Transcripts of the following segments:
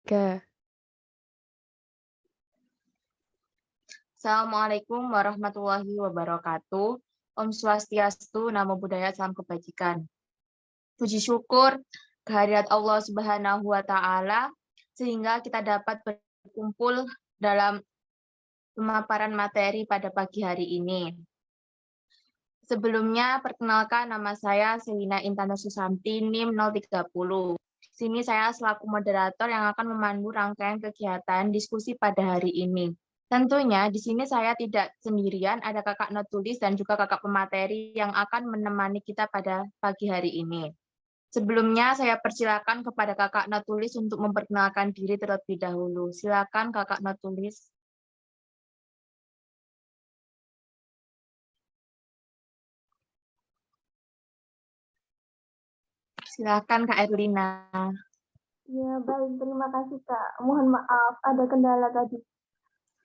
3. Assalamualaikum warahmatullahi wabarakatuh. Om Swastiastu, Namo Buddhaya, Salam Kebajikan. Puji syukur kehadirat Allah Subhanahu wa Ta'ala, sehingga kita dapat berkumpul dalam pemaparan materi pada pagi hari ini. Sebelumnya, perkenalkan nama saya Selina Intana Susanti, NIM 030. Di sini saya selaku moderator yang akan memandu rangkaian kegiatan diskusi pada hari ini. Tentunya di sini saya tidak sendirian, ada kakak notulis dan juga kakak pemateri yang akan menemani kita pada pagi hari ini. Sebelumnya saya persilakan kepada kakak notulis untuk memperkenalkan diri terlebih dahulu. Silakan kakak notulis. Silakan Kak Erlina. Ya, baik. Terima kasih, Kak. Mohon maaf, ada kendala tadi.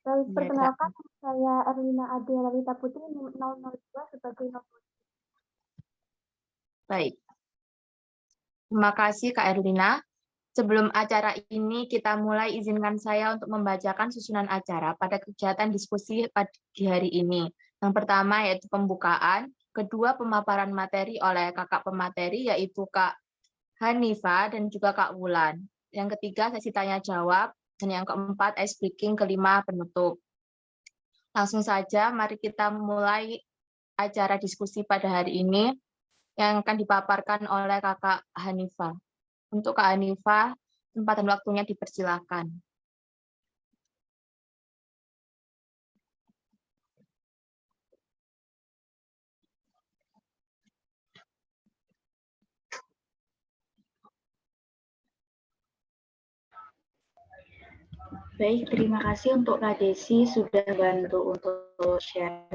Baik, Ya, perkenalkan, saya Erlina Ade Lalita Putri, 002 sebagai notulis. Baik. Terima kasih Kak Erlina. Sebelum acara ini kita mulai, izinkan saya untuk membacakan susunan acara pada kegiatan diskusi pagi hari ini. Yang pertama yaitu pembukaan, kedua pemaparan materi oleh kakak pemateri yaitu Kak Hanifa dan juga Kak Wulan. Yang ketiga sesi tanya jawab, dan yang keempat ice breaking, kelima penutup. Langsung saja mari kita mulai acara diskusi pada hari ini yang akan dipaparkan oleh Kakak Hanifa. Untuk Kak Hanifa, kesempatan waktunya dipersilakan. Baik, terima kasih untuk Kak Desi sudah bantu untuk share.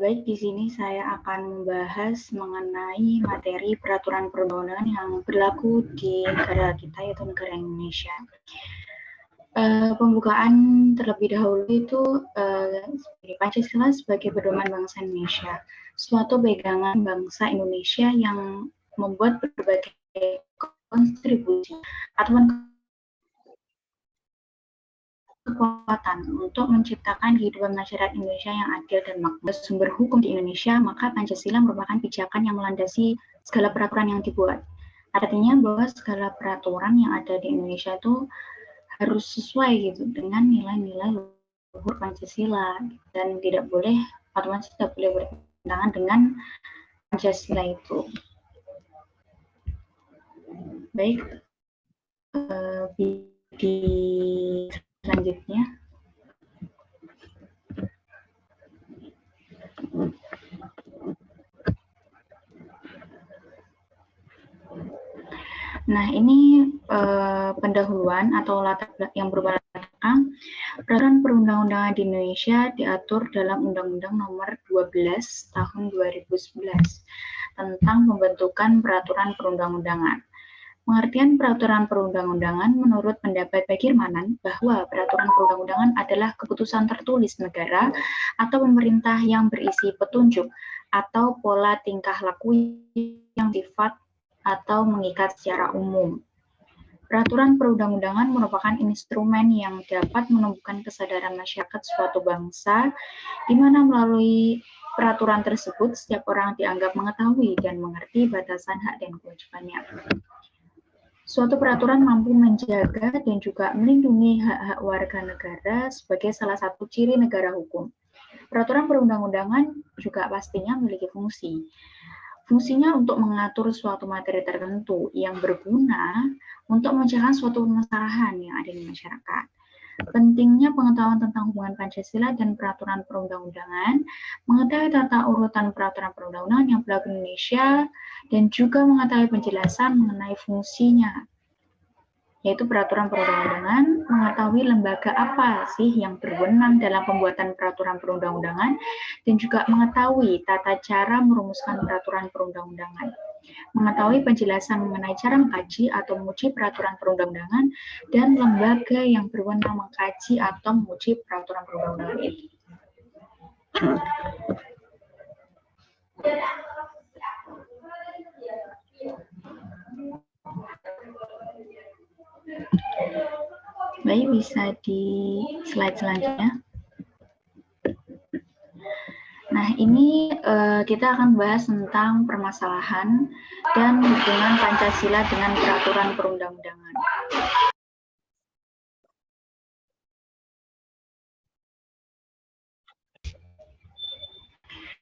Baik, di sini saya akan membahas mengenai materi peraturan perundang-undangan yang berlaku di negara kita, yaitu negara Indonesia. Pembukaan terlebih dahulu itu Pancasila sebagai pedoman bangsa Indonesia, suatu pegangan bangsa Indonesia yang membuat berbagai kontribusi atau kekuatan untuk menciptakan kehidupan masyarakat Indonesia yang adil dan makmur. Sumber hukum di Indonesia, maka Pancasila merupakan pijakan yang melandasi segala peraturan yang dibuat. Artinya bahwa segala peraturan yang ada di Indonesia itu harus sesuai gitu dengan nilai-nilai luhur Pancasila dan tidak boleh otomatis tidak boleh bertentangan dengan Pancasila itu. Baik, di selanjutnya. Nah, ini pendahuluan atau latar yang berupa latar belakang. Peraturan perundang-undangan di Indonesia diatur dalam Undang-Undang Nomor 12 Tahun 2011 tentang pembentukan peraturan perundang-undangan. Pengertian peraturan perundang-undangan menurut pendapat Bagirmanan bahwa peraturan perundang-undangan adalah keputusan tertulis negara atau pemerintah yang berisi petunjuk atau pola tingkah laku yang sifat atau mengikat secara umum. Peraturan perundang-undangan merupakan instrumen yang dapat menumbuhkan kesadaran masyarakat suatu bangsa, di mana melalui peraturan tersebut setiap orang dianggap mengetahui dan mengerti batasan hak dan kewajibannya. Suatu peraturan mampu menjaga dan juga melindungi hak-hak warga negara sebagai salah satu ciri negara hukum. Peraturan perundang-undangan juga pastinya memiliki fungsi. Fungsinya untuk mengatur suatu materi tertentu yang berguna untuk memecahkan suatu permasalahan yang ada di masyarakat. Pentingnya pengetahuan tentang hubungan Pancasila dan peraturan perundang-undangan, mengetahui tata urutan peraturan perundang-undangan yang berlaku di Indonesia, dan juga mengetahui penjelasan mengenai fungsinya, yaitu peraturan perundang-undangan, mengetahui lembaga apa sih yang berwenang dalam pembuatan peraturan perundang-undangan, dan juga mengetahui tata cara merumuskan peraturan perundang-undangan, mengetahui penjelasan mengenai cara mengkaji atau menguji peraturan perundang-undangan, dan lembaga yang berwenang mengkaji atau menguji peraturan perundang-undangan itu. Baik, bisa di slide selanjutnya. Nah, ini kita akan bahas tentang permasalahan dan hubungan Pancasila dengan peraturan perundang-undangan.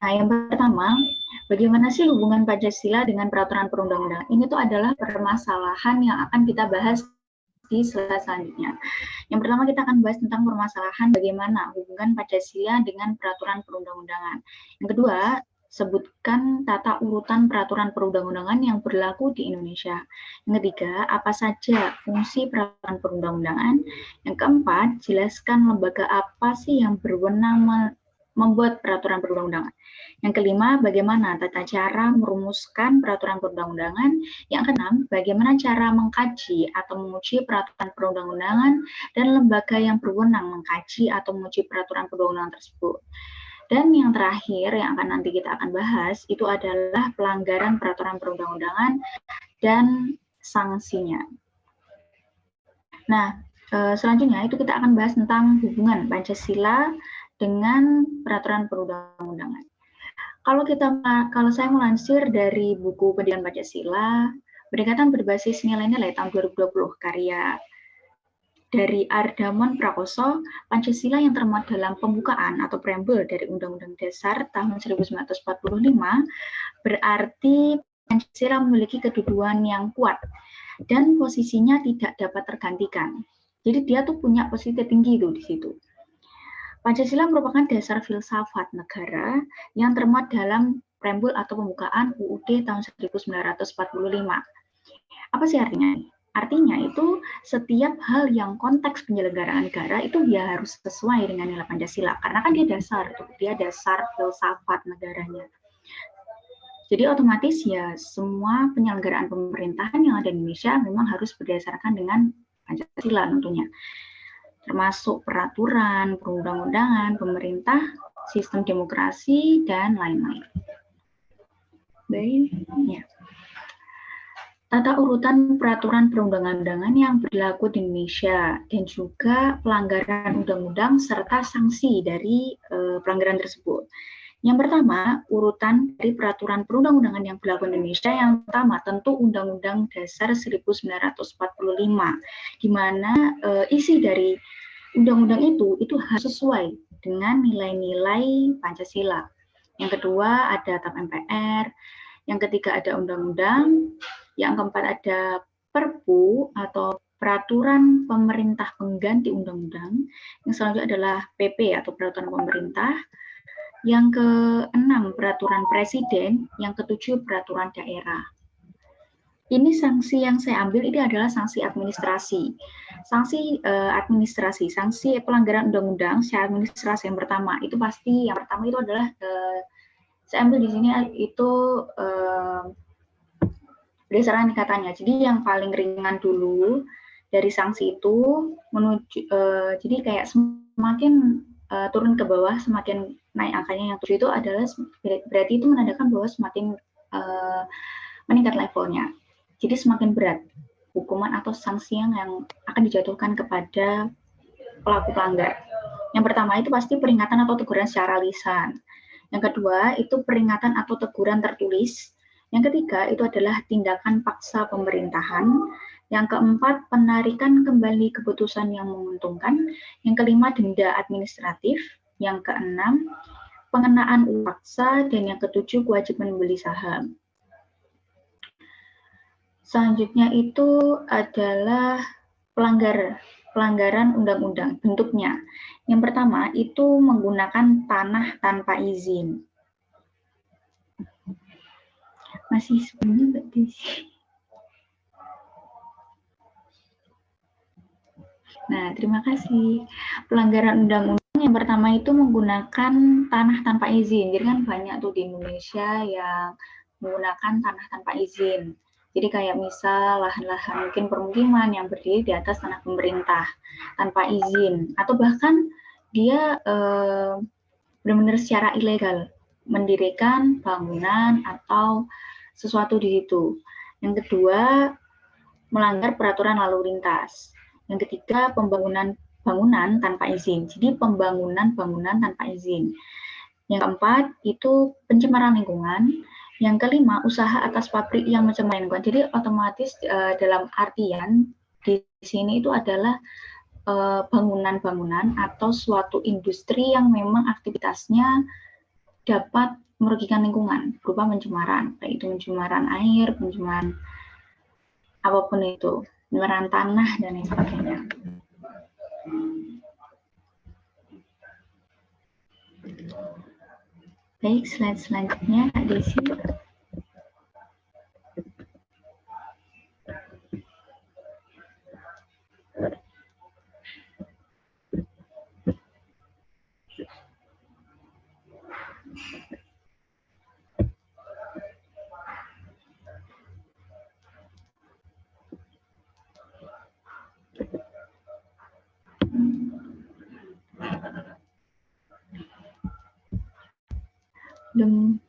Nah, yang pertama, bagaimana sih hubungan Pancasila dengan peraturan perundang-undangan? Ini tuh adalah permasalahan yang akan kita bahas di slide selanjutnya. Yang pertama kita akan bahas tentang permasalahan bagaimana hubungan Pancasila dengan peraturan perundang-undangan. Yang kedua, sebutkan tata urutan peraturan perundang-undangan yang berlaku di Indonesia. Yang ketiga, apa saja fungsi peraturan perundang-undangan. Yang keempat, jelaskan lembaga apa sih yang berwenang membuat peraturan perundang-undangan. Yang kelima, bagaimana tata cara merumuskan peraturan perundang-undangan. Yang keenam, bagaimana cara mengkaji atau menguji peraturan perundang-undangan dan lembaga yang berwenang mengkaji atau menguji peraturan perundang-undangan tersebut. Dan yang terakhir yang akan nanti kita akan bahas itu adalah pelanggaran peraturan perundang-undangan dan sanksinya. Nah, selanjutnya itu kita akan bahas tentang hubungan Pancasila dengan peraturan perundang-undangan. Kalau saya melansir dari buku Pendidikan Pancasila, Pendekatan Berbasis Nilai-Nilai tahun 2020 karya dari Ardamon Prakoso, Pancasila yang termuat dalam pembukaan atau preambel dari Undang-Undang Dasar tahun 1945 berarti Pancasila memiliki kedudukan yang kuat dan posisinya tidak dapat tergantikan. Jadi dia tuh punya posisi tinggi tuh di situ. Pancasila merupakan dasar filsafat negara yang termuat dalam preambul atau pembukaan UUD tahun 1945. Apa sih artinya? Artinya itu setiap hal yang konteks penyelenggaraan negara itu dia harus sesuai dengan nilai Pancasila karena kan dia dasar filsafat negaranya. Jadi otomatis ya semua penyelenggaraan pemerintahan yang ada di Indonesia memang harus berdasarkan dengan Pancasila tentunya. Termasuk peraturan, perundang-undangan, pemerintah, sistem demokrasi, dan lain-lain. Baik, ya. Tata urutan peraturan perundang-undangan yang berlaku di Indonesia dan juga pelanggaran undang-undang serta sanksi dari pelanggaran tersebut. Yang pertama, urutan dari peraturan perundang-undangan yang berlaku di Indonesia. Yang pertama, tentu Undang-Undang Dasar 1945, di mana isi dari undang-undang itu harus sesuai dengan nilai-nilai Pancasila. Yang kedua, ada TAP MPR. Yang ketiga, ada undang-undang. Yang keempat, ada Perpu atau peraturan pemerintah pengganti undang-undang. Yang selanjutnya adalah PP atau peraturan pemerintah. Yang keenam, peraturan presiden. Yang ketujuh, peraturan daerah. Ini sanksi yang saya ambil ini adalah sanksi administrasi. Sanksi administrasi, sanksi pelanggaran undang-undang secara administrasi yang pertama itu adalah saya ambil di sini itu berdasarkan tingkatannya. Jadi yang paling ringan dulu dari sanksi itu menuju jadi kayak semakin turun ke bawah semakin naik angkanya. Yang 7 itu adalah berarti itu menandakan bahwa semakin meningkat levelnya. Jadi semakin berat hukuman atau sanksi yang akan dijatuhkan kepada pelaku pelanggar. Yang pertama itu pasti peringatan atau teguran secara lisan. Yang kedua itu peringatan atau teguran tertulis. Yang ketiga itu adalah tindakan paksa pemerintahan. Yang keempat, penarikan kembali keputusan yang menguntungkan. Yang kelima, denda administratif. Yang keenam, pengenaan uang paksa. Dan yang ketujuh, kewajiban membeli saham. Selanjutnya itu adalah pelanggaran undang-undang bentuknya. Yang pertama itu menggunakan tanah tanpa izin. Masih sebelumnya Mbak Desi. Nah, terima kasih. Pelanggaran undang-undang yang pertama itu menggunakan tanah tanpa izin. Jadi kan banyak tuh di Indonesia yang menggunakan tanah tanpa izin. Jadi kayak misal lahan-lahan mungkin permukiman yang berdiri di atas tanah pemerintah tanpa izin. Atau bahkan dia benar-benar secara ilegal mendirikan bangunan atau sesuatu di situ. Yang kedua, melanggar peraturan lalu lintas. Yang ketiga, pembangunan bangunan tanpa izin. Jadi pembangunan bangunan tanpa izin. Yang keempat, itu pencemaran lingkungan. Yang kelima, usaha atas pabrik yang mencemari lingkungan. Jadi otomatis dalam artian di sini itu adalah bangunan-bangunan atau suatu industri yang memang aktivitasnya dapat merugikan lingkungan berupa pencemaran, baik itu pencemaran air, pencemaran apapun itu, pencemaran tanah dan lain sebagainya. Baik, slide selanjutnya, Kak Desi. Belum.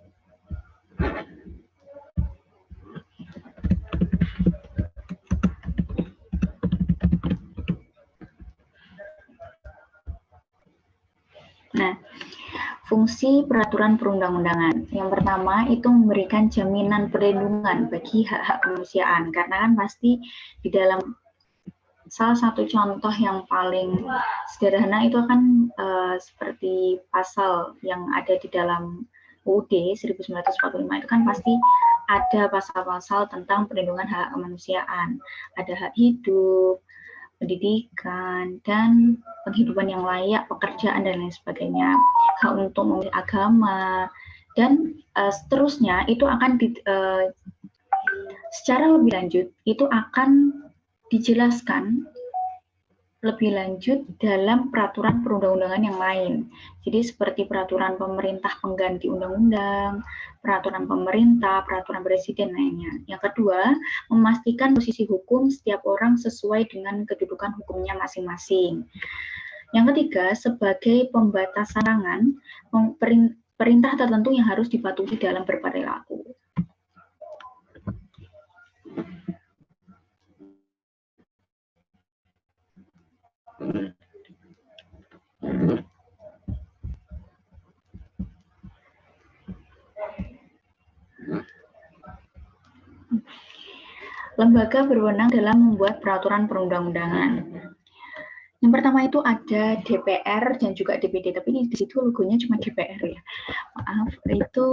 Nah, fungsi peraturan perundang-undangan. Yang pertama itu memberikan jaminan perlindungan bagi hak-hak kemanusiaan, karena kan pasti di dalam salah satu contoh yang paling sederhana itu kan seperti pasal yang ada di dalam UUD 1945 itu kan pasti ada pasal-pasal tentang perlindungan hak kemanusiaan, ada hak hidup, pendidikan, dan penghidupan yang layak, pekerjaan, dan lain sebagainya, hak untuk memilih agama, dan seterusnya itu akan secara lebih lanjut itu akan dijelaskan lebih lanjut dalam peraturan perundang-undangan yang lain. Jadi seperti peraturan pemerintah pengganti undang-undang, peraturan pemerintah, peraturan presiden lainnya. Yang kedua, memastikan posisi hukum setiap orang sesuai dengan kedudukan hukumnya masing-masing. Yang ketiga, sebagai pembatas larangan, perintah tertentu yang harus dipatuhi dalam berperilaku. Lembaga berwenang dalam membuat peraturan perundang-undangan. Yang pertama itu ada DPR dan juga DPD, tapi di situ logonya cuma DPR ya. Maaf, itu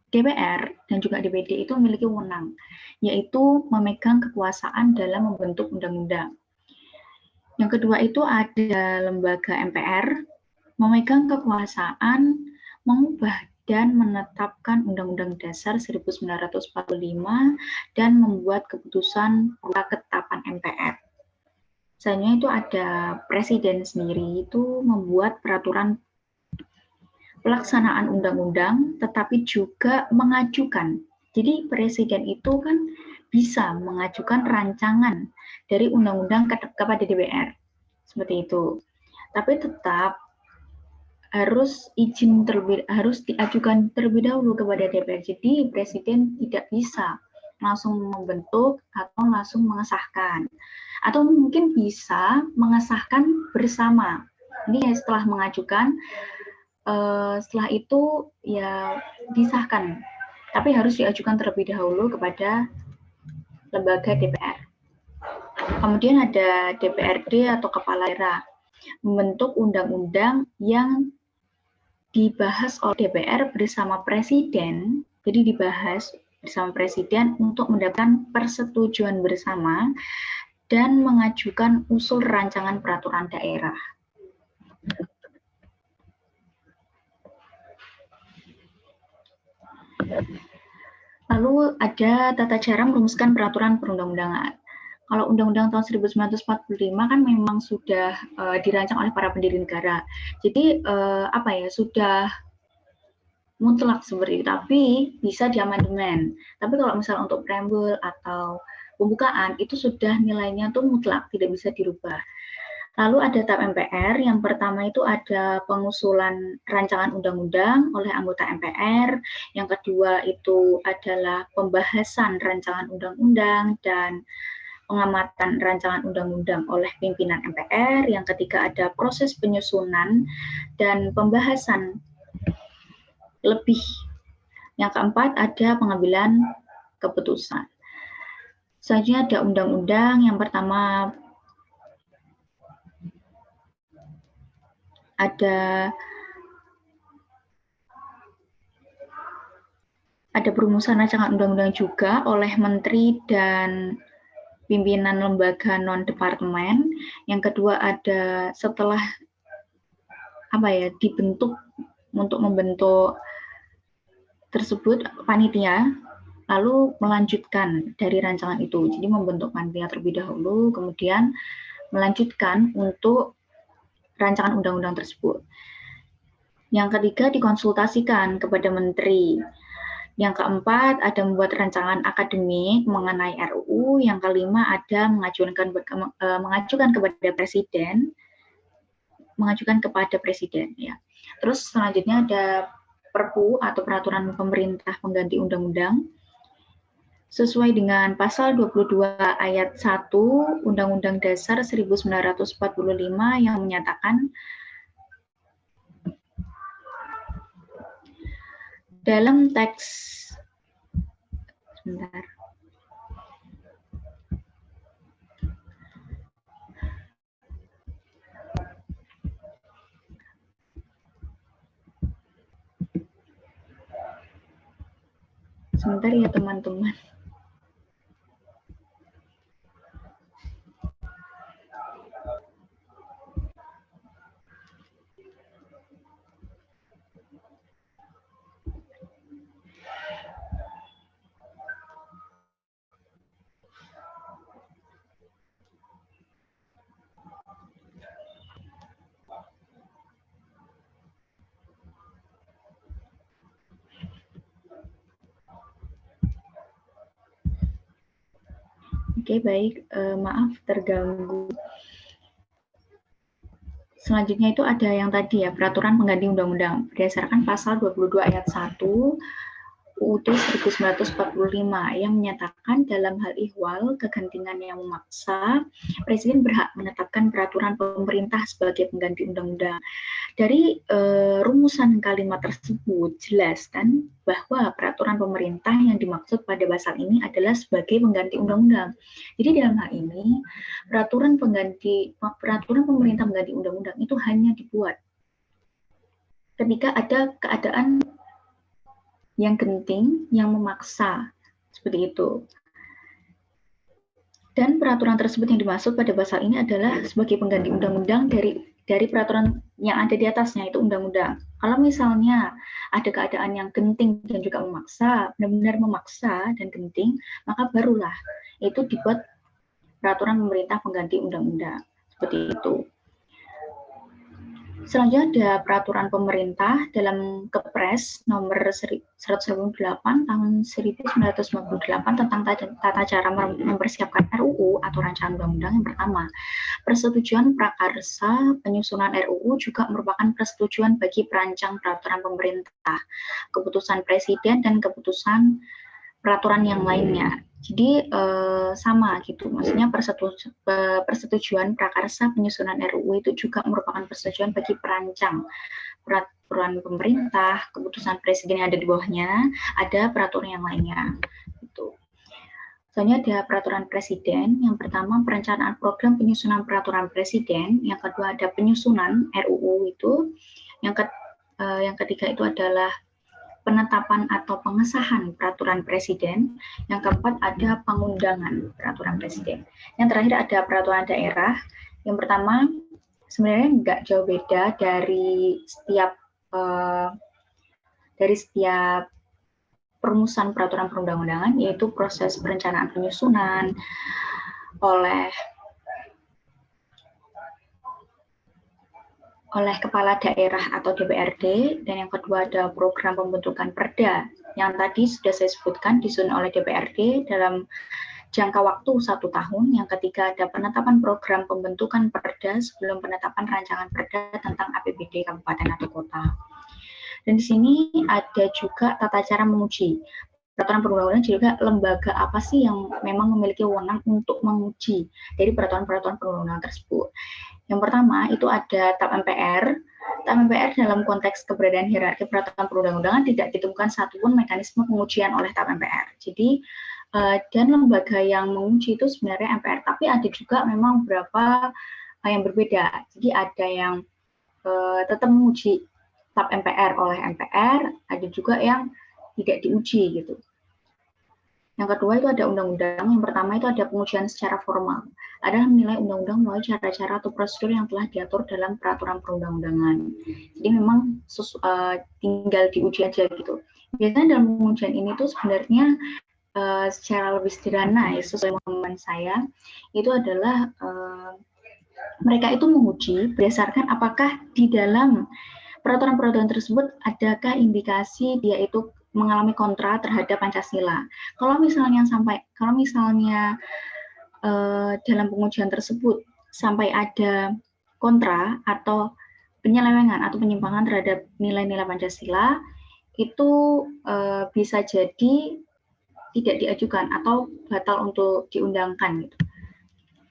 DPR dan juga DPD itu memiliki wewenang, yaitu memegang kekuasaan dalam membentuk undang-undang. Yang kedua itu ada lembaga MPR, memegang kekuasaan mengubah dan menetapkan Undang-Undang Dasar 1945 dan membuat keputusan ketetapan MPR. Selanjutnya itu ada Presiden sendiri, itu membuat peraturan pelaksanaan undang-undang, tetapi juga mengajukan. Jadi Presiden itu kan bisa mengajukan rancangan dari undang-undang kepada DPR, seperti itu. Tapi tetap harus harus diajukan terlebih dahulu kepada DPR. Jadi Presiden tidak bisa langsung membentuk atau langsung mengesahkan, atau mungkin bisa mengesahkan bersama. Ini setelah mengajukan, setelah itu ya disahkan, tapi harus diajukan terlebih dahulu kepada lembaga DPR. Kemudian ada DPRD atau kepala daerah, membentuk undang-undang yang dibahas oleh DPR bersama Presiden, jadi dibahas bersama Presiden untuk mendapatkan persetujuan bersama dan mengajukan usul rancangan peraturan daerah. Lalu ada tata cara merumuskan peraturan perundang-undangan. Kalau Undang-Undang tahun 1945 kan memang sudah dirancang oleh para pendiri negara. Jadi sudah mutlak seperti itu, tapi bisa diamandemen. Tapi kalau misalnya untuk preambul atau pembukaan itu sudah nilainya tuh mutlak, tidak bisa dirubah. Lalu ada tahap MPR, yang pertama itu ada pengusulan rancangan undang-undang oleh anggota MPR, yang kedua itu adalah pembahasan rancangan undang-undang dan pengamatan rancangan undang-undang oleh pimpinan MPR, yang ketiga ada proses penyusunan dan pembahasan lebih, yang keempat ada pengambilan keputusan. Selanjutnya ada undang-undang, yang pertama ada perumusan rancangan undang-undang juga oleh menteri dan pimpinan lembaga non-departemen. Yang kedua ada setelah dibentuk untuk membentuk tersebut panitia, lalu melanjutkan dari rancangan itu. Jadi membentuk panitia terlebih dahulu, kemudian melanjutkan untuk rancangan undang-undang tersebut. Yang ketiga, dikonsultasikan kepada menteri. Yang keempat, ada membuat rancangan akademik mengenai RUU. Yang kelima, ada mengajukan kepada presiden. Ya. Terus selanjutnya ada Perpu atau peraturan pemerintah pengganti undang-undang. Sesuai dengan pasal 22 ayat 1 Undang-Undang Dasar 1945 yang menyatakan dalam teks sebentar ya teman-teman. Oke, baik. Maaf terganggu. Selanjutnya itu ada yang tadi ya, peraturan pengganti undang-undang. Berdasarkan pasal 22 ayat 1 UUD 1945 yang menyatakan dalam hal ihwal kegentingan yang memaksa, Presiden berhak menetapkan peraturan pemerintah sebagai pengganti undang-undang. Dari rumusan kalimat tersebut jelas kan bahwa peraturan pemerintah yang dimaksud pada pasal ini adalah sebagai pengganti undang-undang. Jadi dalam hal ini peraturan pemerintah pengganti undang-undang itu hanya dibuat ketika ada keadaan yang genting, yang memaksa, seperti itu. Dan peraturan tersebut yang dimaksud pada pasal ini adalah sebagai pengganti undang-undang dari peraturan yang ada di atasnya, itu undang-undang. Kalau misalnya ada keadaan yang genting dan juga memaksa, benar-benar memaksa dan genting, maka barulah itu dibuat peraturan pemerintah pengganti undang-undang, seperti itu. Selanjutnya ada peraturan pemerintah dalam Kepres nomor 198 tahun 1998 tentang tata cara mempersiapkan RUU atau rancangan undang-undang. Yang pertama, persetujuan prakarsa penyusunan RUU juga merupakan persetujuan bagi perancang peraturan pemerintah, keputusan presiden dan keputusan peraturan yang lainnya. Jadi sama gitu, maksudnya persetujuan prakarsa penyusunan RUU itu juga merupakan persetujuan bagi perancang peraturan pemerintah, keputusan presiden yang ada di bawahnya, ada peraturan yang lainnya. Gitu. Selanjutnya ada peraturan presiden. Yang pertama perencanaan program penyusunan peraturan presiden, yang kedua ada penyusunan RUU itu, yang ketiga itu adalah penetapan atau pengesahan peraturan presiden. Yang keempat ada pengundangan peraturan presiden. Yang terakhir ada peraturan daerah. Yang pertama sebenarnya nggak jauh beda dari setiap perumusan peraturan perundang-undangan, yaitu proses perencanaan penyusunan oleh kepala daerah atau DPRD, dan yang kedua ada program pembentukan perda yang tadi sudah saya sebutkan disusun oleh DPRD dalam jangka waktu 1 tahun. Yang ketiga ada penetapan program pembentukan perda sebelum penetapan rancangan perda tentang APBD kabupaten atau kota. Dan di sini ada juga tata cara menguji. Peraturan perundang-undangan juga lembaga apa sih yang memang memiliki wewenang untuk menguji dari peraturan-peraturan perundang-undangan tersebut. Yang pertama itu ada TAP MPR. TAP MPR dalam konteks keberadaan hierarki peraturan perundang-undangan tidak ditemukan satupun mekanisme pengujian oleh TAP MPR. Jadi dan lembaga yang menguji itu sebenarnya MPR, tapi ada juga memang beberapa yang berbeda. Jadi ada yang tetap menguji TAP MPR oleh MPR, ada juga yang tidak diuji gitu. Yang kedua itu ada undang-undang. Yang pertama itu ada pengujian secara formal. Adalah menilai undang-undang melalui cara-cara atau prosedur yang telah diatur dalam peraturan perundang-undangan. Jadi memang tinggal diuji aja gitu. Biasanya dalam pengujian ini tuh sebenarnya secara lebih sederhana ya, sesuai pemahaman saya, itu adalah mereka itu menguji berdasarkan apakah di dalam peraturan-peraturan tersebut adakah indikasi dia itu mengalami kontra terhadap Pancasila. Kalau misalnya dalam pengujian tersebut sampai ada kontra atau penyelewengan atau penyimpangan terhadap nilai-nilai Pancasila, itu bisa jadi tidak diajukan atau batal untuk diundangkan gitu.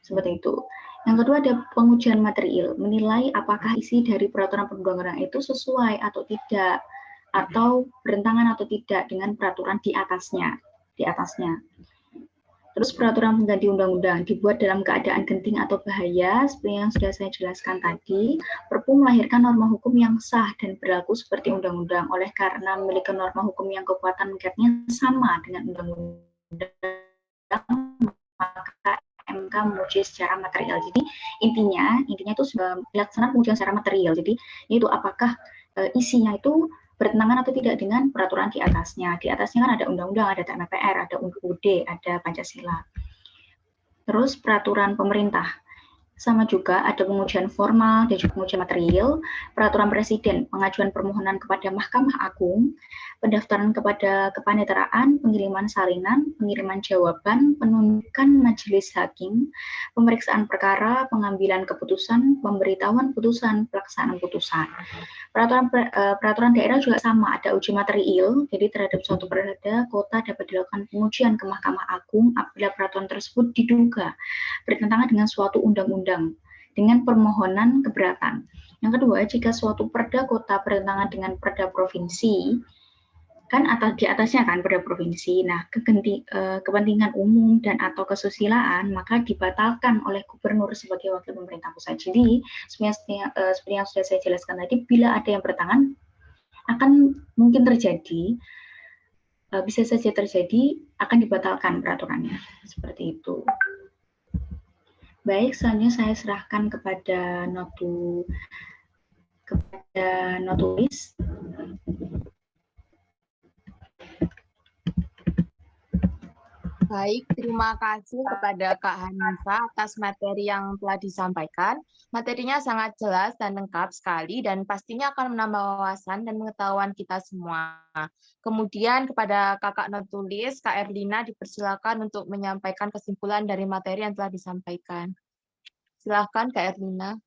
Seperti itu. Yang kedua ada pengujian material, menilai apakah isi dari peraturan perundang-undangan itu sesuai atau tidak, atau bertentangan atau tidak dengan peraturan di atasnya. Terus peraturan pengganti undang-undang dibuat dalam keadaan genting atau bahaya, seperti yang sudah saya jelaskan tadi. Perpu melahirkan norma hukum yang sah dan berlaku seperti undang-undang, oleh karena memiliki norma hukum yang kekuatan mengikatnya sama dengan undang-undang, maka MK menguji secara material. Jadi intinya itu dilaksanakan pengujian secara material. Jadi itu apakah isinya itu bertentangan atau tidak dengan peraturan di atasnya. Di atasnya kan ada undang-undang, ada TMPR, ada UUD, ada Pancasila. Terus peraturan pemerintah. Sama juga ada pengujian formal dan juga pengujian material, peraturan presiden, pengajuan permohonan kepada Mahkamah Agung, pendaftaran kepada kepaniteraan, pengiriman salinan, pengiriman jawaban, penunjukan majelis hakim, pemeriksaan perkara, pengambilan keputusan, pemberitahuan putusan, pelaksanaan putusan. Peraturan daerah juga sama, ada uji material, jadi terhadap suatu perda, kota dapat dilakukan pengujian ke Mahkamah Agung apabila peraturan tersebut diduga bertentangan dengan suatu undang-undang dengan permohonan keberatan. Yang kedua, jika suatu perda kota bertentangan dengan perda provinsi, kan di atasnya kan perda provinsi, nah kepentingan umum dan atau kesusilaan, maka dibatalkan oleh gubernur sebagai wakil pemerintah pusat. Jadi, seperti yang sudah saya jelaskan tadi, bila ada yang bertentangan, akan mungkin terjadi, bisa saja terjadi, akan dibatalkan peraturannya. Seperti itu. Baik, selanjutnya saya serahkan kepada notulis. Baik, terima kasih kepada Kak Hanifa atas materi yang telah disampaikan. Materinya sangat jelas dan lengkap sekali dan pastinya akan menambah wawasan dan pengetahuan kita semua. Kemudian kepada Kakak Notulis, Kak Erlina dipersilakan untuk menyampaikan kesimpulan dari materi yang telah disampaikan. Silakan Kak Erlina.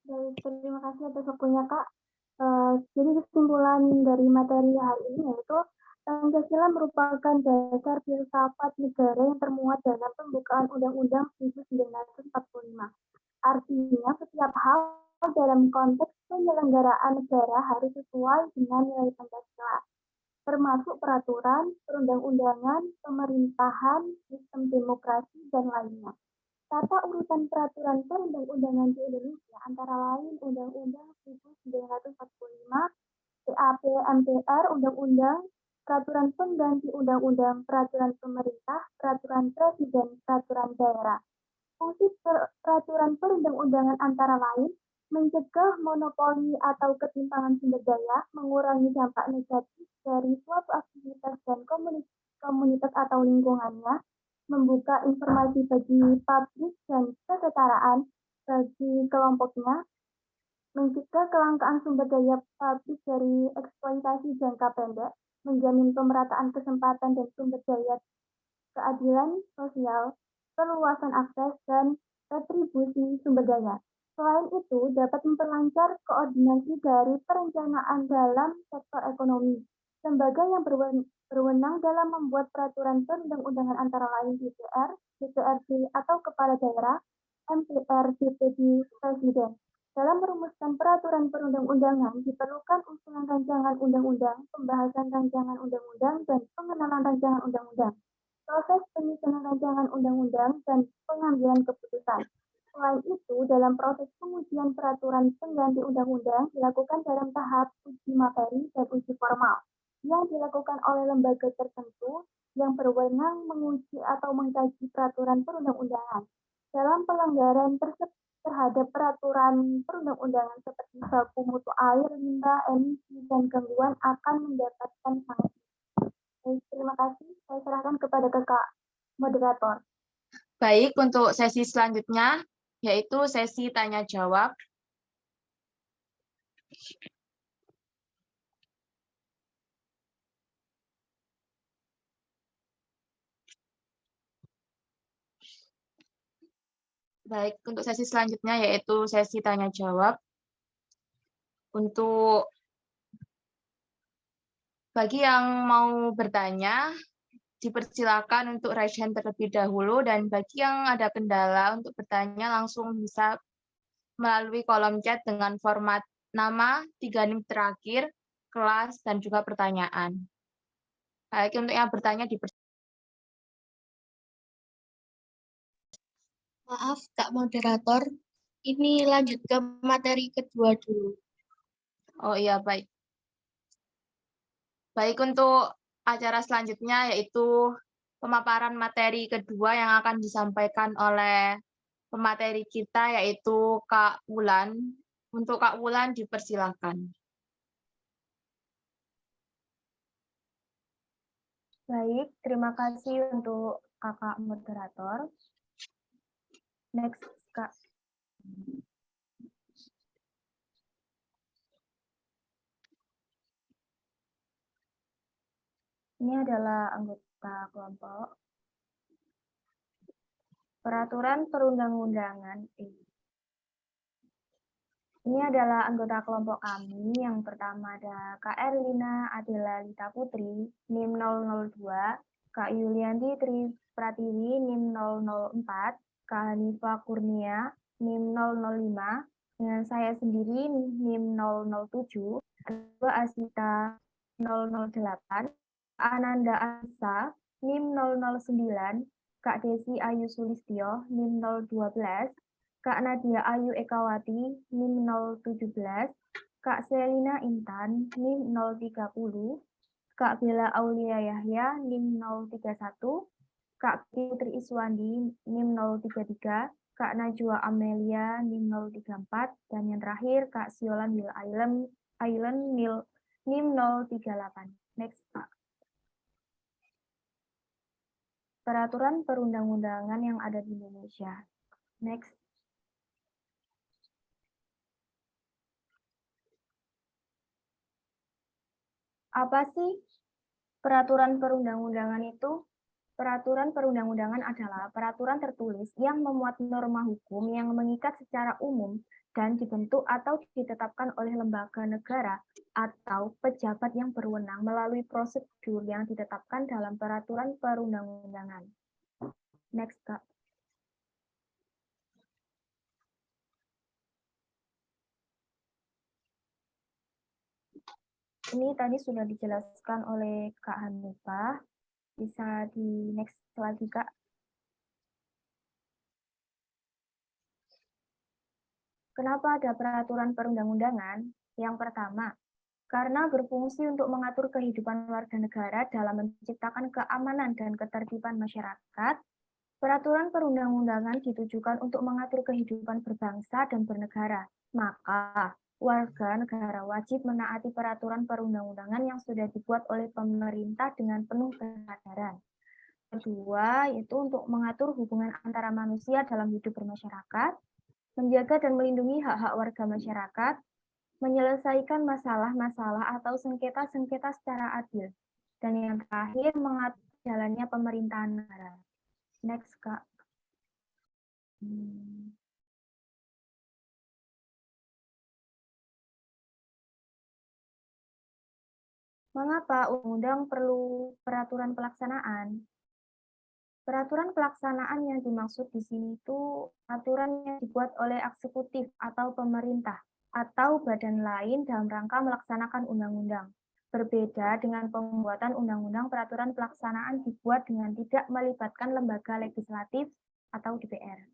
Baik, terima kasih atas waktunya Kak. Jadi kesimpulan dari materi hari ini yaitu Pancasila merupakan dasar filsafat negara yang termuat dalam pembukaan Undang-Undang 1945. Artinya, setiap hal dalam konteks penyelenggaraan negara harus sesuai dengan nilai Pancasila, termasuk peraturan, perundang-undangan, pemerintahan, sistem demokrasi, dan lainnya. Tata urutan peraturan perundang-undangan di Indonesia antara lain Undang-Undang 1945, PAP MPR, Undang-Undang, peraturan pengganti undang-undang, peraturan pemerintah, peraturan presiden, peraturan daerah. Fungsi peraturan perundang-undangan antara lain mencegah monopoli atau ketimpangan sumber daya, mengurangi dampak negatif dari suatu aktivitas dan komunitas atau lingkungannya, membuka informasi bagi publik dan kesetaraan bagi kelompoknya, mencegah kelangkaan sumber daya publik dari eksploitasi jangka pendek, menjamin pemerataan kesempatan dan sumber daya keadilan sosial, perluasan akses, dan retribusi sumber daya. Selain itu, dapat memperlancar koordinasi dari perencanaan dalam sektor ekonomi. Lembaga yang berwenang dalam membuat peraturan perundang-undangan antara lain DPR, DPRD atau Kepala Daerah, MPR, DPD, Presiden. Dalam merumuskan peraturan perundang-undangan, diperlukan usulan rancangan undang-undang, pembahasan rancangan undang-undang, dan pengenalan rancangan undang-undang, proses penyusunan rancangan undang-undang, dan pengambilan keputusan. Selain itu, dalam proses pengujian peraturan pengganti undang-undang dilakukan dalam tahap uji materi dan uji formal, yang dilakukan oleh lembaga tertentu yang berwenang menguji atau mengkaji peraturan perundang-undangan. Dalam pelanggaran terhadap peraturan perundang-undangan seperti baku mutu air, limbah, emisi, dan gangguan akan mendapatkan sanksi. Terima kasih. Saya serahkan kepada kakak moderator. Baik, untuk sesi selanjutnya, yaitu sesi tanya-jawab. Baik, untuk sesi selanjutnya yaitu sesi tanya-jawab. Untuk bagi yang mau bertanya, dipersilakan untuk raise hand terlebih dahulu, dan bagi yang ada kendala untuk bertanya langsung bisa melalui kolom chat dengan format nama, 3 NIM terakhir, kelas, dan juga pertanyaan. Baik, untuk yang bertanya Maaf, Kak Moderator. Ini lanjut ke materi kedua dulu. Oh iya, baik. Baik, untuk acara selanjutnya yaitu pemaparan materi kedua yang akan disampaikan oleh pemateri kita, yaitu Kak Wulan. Untuk Kak Wulan, dipersilakan. Baik, terima kasih untuk kakak moderator. Next, Kak. Ini adalah anggota kelompok. Peraturan perundang-undangan. Ini adalah anggota kelompok kami. Yang pertama ada Kak Erlina Adela Lita Putri, NIM 002, Kak Yulianti Tri Pratiwi, NIM 004, Kak Hanifa Kurnia, NIM 005, dengan saya sendiri NIM 007, Dua Asita 008, Kak Ananda Ansa, NIM 009, Kak Desi Ayu Sulistyo, NIM 012, Kak Nadia Ayu Ekawati, NIM 017, Kak Selina Intan, NIM 030, Kak Bella Aulia Yahya, NIM 031, Kak Putri Iswandi, NIM 033, Kak Najwa Amelia, NIM 034, dan yang terakhir Kak Siolan Will Island NIM 038. Next, Pak. Peraturan perundang-undangan yang ada di Indonesia. Next. Apa sih peraturan perundang-undangan itu? Peraturan perundang-undangan adalah peraturan tertulis yang memuat norma hukum yang mengikat secara umum dan dibentuk atau ditetapkan oleh lembaga negara atau pejabat yang berwenang melalui prosedur yang ditetapkan dalam peraturan perundang-undangan. Next, Kak. Ini tadi sudah dijelaskan oleh Kak Hanifah. Bisa di next lagi, Kak. Kenapa ada peraturan perundang-undangan? Yang pertama, karena berfungsi untuk mengatur kehidupan warga negara dalam menciptakan keamanan dan ketertiban masyarakat, peraturan perundang-undangan ditujukan untuk mengatur kehidupan berbangsa dan bernegara. Maka, warga negara wajib menaati peraturan perundang-undangan yang sudah dibuat oleh pemerintah dengan penuh kesadaran. Kedua, yaitu untuk mengatur hubungan antara manusia dalam hidup bermasyarakat, menjaga dan melindungi hak-hak warga masyarakat, menyelesaikan masalah-masalah atau sengketa-sengketa secara adil. Dan yang terakhir, mengatur jalannya pemerintahan negara. Next, Kak. Mengapa undang-undang perlu peraturan pelaksanaan? Peraturan pelaksanaan yang dimaksud di sini itu aturan yang dibuat oleh eksekutif atau pemerintah atau badan lain dalam rangka melaksanakan undang-undang. Berbeda dengan pembuatan undang-undang, peraturan pelaksanaan dibuat dengan tidak melibatkan lembaga legislatif atau DPR.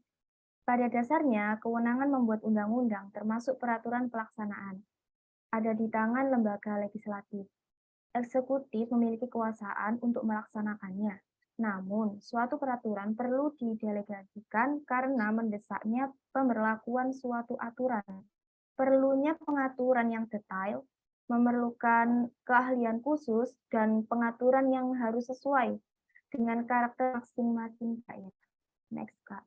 Pada dasarnya, kewenangan membuat undang-undang termasuk peraturan pelaksanaan ada di tangan lembaga legislatif. Eksekutif memiliki kekuasaan untuk melaksanakannya. Namun, suatu peraturan perlu didelegasikan karena mendesaknya pemberlakuan suatu aturan. Perlunya pengaturan yang detail, memerlukan keahlian khusus, dan pengaturan yang harus sesuai dengan karakter masing-masing daerah. Next, Kak.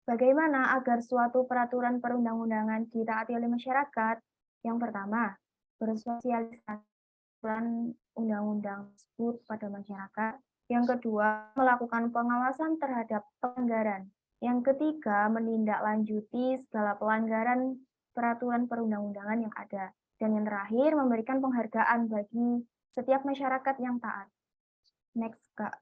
Bagaimana agar suatu peraturan perundang-undangan ditaati oleh masyarakat? Yang pertama, bersosialisasi undang-undang tersebut pada masyarakat. Yang kedua, melakukan pengawasan terhadap pelanggaran. Yang ketiga, menindaklanjuti segala pelanggaran peraturan perundang-undangan yang ada. Dan yang terakhir, memberikan penghargaan bagi setiap masyarakat yang taat. Next, Kak.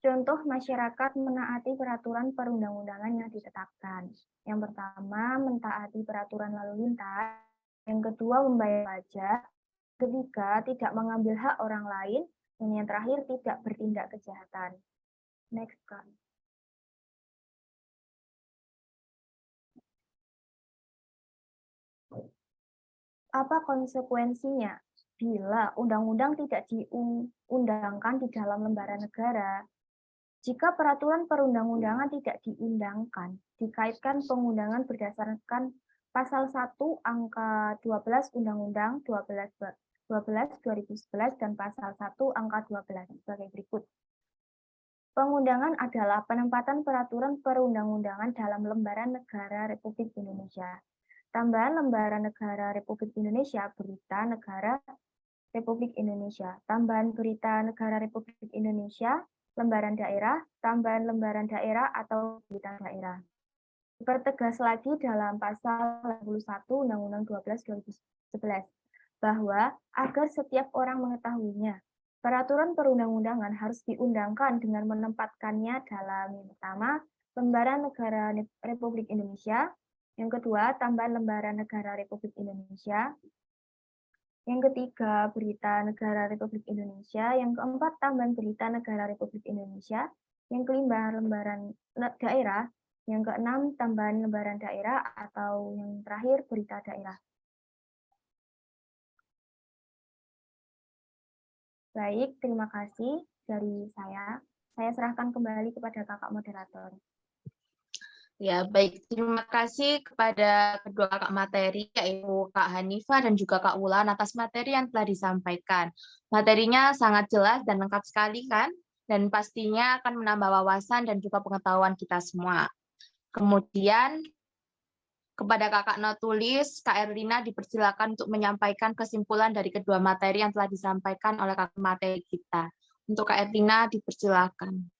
Contoh masyarakat menaati peraturan perundang-undangan yang ditetapkan. Yang pertama, mentaati peraturan lalu lintas. Yang kedua, membayar pajak. Ketiga, tidak mengambil hak orang lain. Dan yang terakhir, tidak bertindak kejahatan. Next, Kak. Apa konsekuensinya bila undang-undang tidak diundangkan di dalam lembaran negara? Jika peraturan perundang-undangan tidak diundangkan, dikaitkan pengundangan berdasarkan pasal 1 angka 12 Undang-Undang 12/2011 dan pasal 1 angka 12 sebagai berikut. Pengundangan adalah penempatan peraturan perundang-undangan dalam lembaran negara Republik Indonesia. Tambahan lembaran negara Republik Indonesia, berita negara Republik Indonesia. Tambahan berita negara Republik Indonesia, lembaran daerah, tambahan lembaran daerah atau berita daerah. Dipertegas lagi dalam pasal 81 Undang-Undang 12/2011 bahwa agar setiap orang mengetahuinya, peraturan perundang-undangan harus diundangkan dengan menempatkannya dalam yang pertama, lembaran negara Republik Indonesia, yang kedua, tambahan lembaran negara Republik Indonesia, yang ketiga, berita negara Republik Indonesia. Yang keempat, tambahan berita negara Republik Indonesia. Yang kelima, lembaran daerah. Yang keenam, tambahan lembaran daerah. Atau yang terakhir, berita daerah. Baik, terima kasih dari saya. Saya serahkan kembali kepada kakak moderator. Ya, baik. Terima kasih kepada kedua kakak materi, yaitu Kak Hanifah dan juga Kak Wulan atas materi yang telah disampaikan. Materinya sangat jelas dan lengkap sekali, kan? Dan pastinya akan menambah wawasan dan juga pengetahuan kita semua. Kemudian, kepada kakak notulis, Kak Erlina dipersilakan untuk menyampaikan kesimpulan dari kedua materi yang telah disampaikan oleh kakak materi kita. Untuk Kak Erlina, dipersilakan.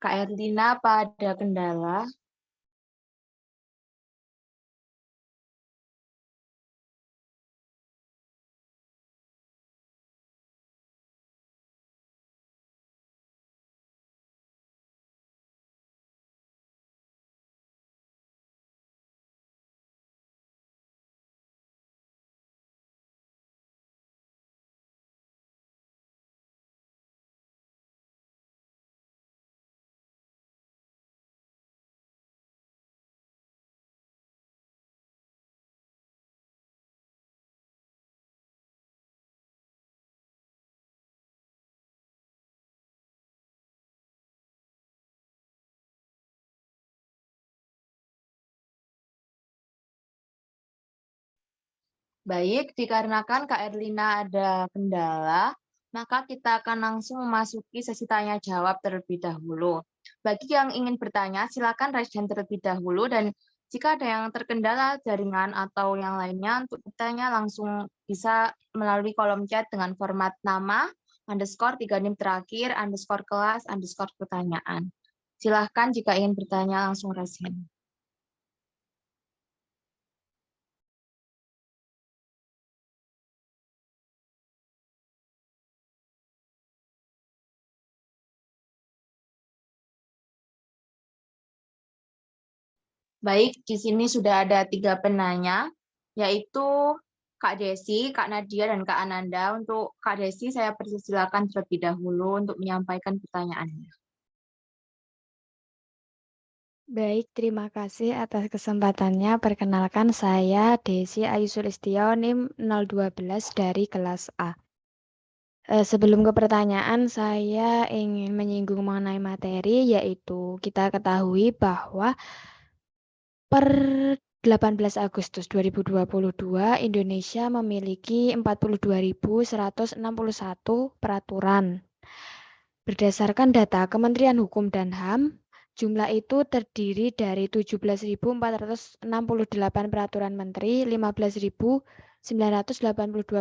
Kak Erlina, pada kendala? Baik, dikarenakan Kak Erlina ada kendala, maka kita akan langsung memasuki sesi tanya jawab terlebih dahulu. Bagi yang ingin bertanya, silakan raise hand terlebih dahulu, dan jika ada yang terkendala jaringan atau yang lainnya untuk bertanya langsung bisa melalui kolom chat dengan format nama, underscore 3 nim terakhir, underscore kelas, underscore pertanyaan. Silahkan jika ingin bertanya langsung raise hand. Baik, di sini sudah ada 3 penanya, yaitu Kak Desi, Kak Nadia, dan Kak Ananda. Untuk Kak Desi, saya persilakan terlebih dahulu untuk menyampaikan pertanyaannya. Baik, terima kasih atas kesempatannya. Perkenalkan saya Desi Ayu Sulistyo, NIM 012 dari kelas A. Sebelum ke pertanyaan, saya ingin menyinggung mengenai materi, yaitu kita ketahui bahwa per 18 Agustus 2022, Indonesia memiliki 42.161 peraturan. Berdasarkan data Kementerian Hukum dan HAM, jumlah itu terdiri dari 17.468 peraturan menteri, 15.982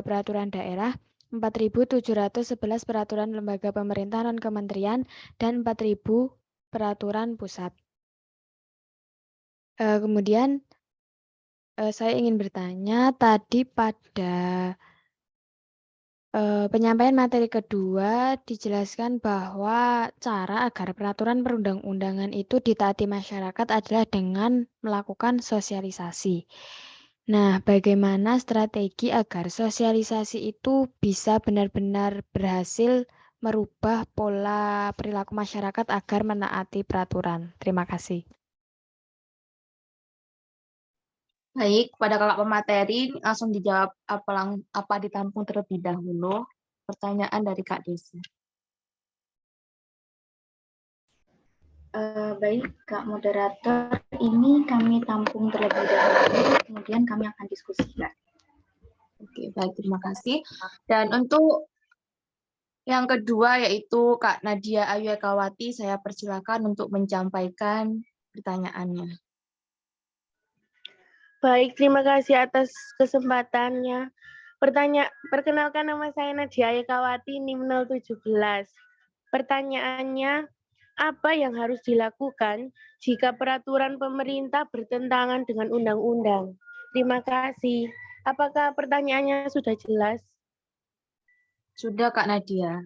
peraturan daerah, 4.711 peraturan lembaga pemerintahan dan kementerian, dan 4.000 peraturan pusat. Kemudian saya ingin bertanya, tadi pada penyampaian materi kedua dijelaskan bahwa cara agar peraturan perundang-undangan itu ditaati masyarakat adalah dengan melakukan sosialisasi. Nah, bagaimana strategi agar sosialisasi itu bisa benar-benar berhasil merubah pola perilaku masyarakat agar menaati peraturan? Terima kasih. Baik, pada kakak pemateri, langsung dijawab apa ditampung terlebih dahulu pertanyaan dari Kak Desi. Baik, Kak Moderator, ini kami tampung terlebih dahulu, kemudian kami akan diskusikan. Oke, baik, terima kasih. Dan untuk yang kedua yaitu Kak Nadia Ayu Ekawati, saya persilakan untuk menyampaikan pertanyaannya. Baik, terima kasih atas kesempatannya. Perkenalkan nama saya Nadia Ekawati, NIM 017. Pertanyaannya, apa yang harus dilakukan jika peraturan pemerintah bertentangan dengan undang-undang? Terima kasih. Apakah pertanyaannya sudah jelas? Sudah, Kak Nadia.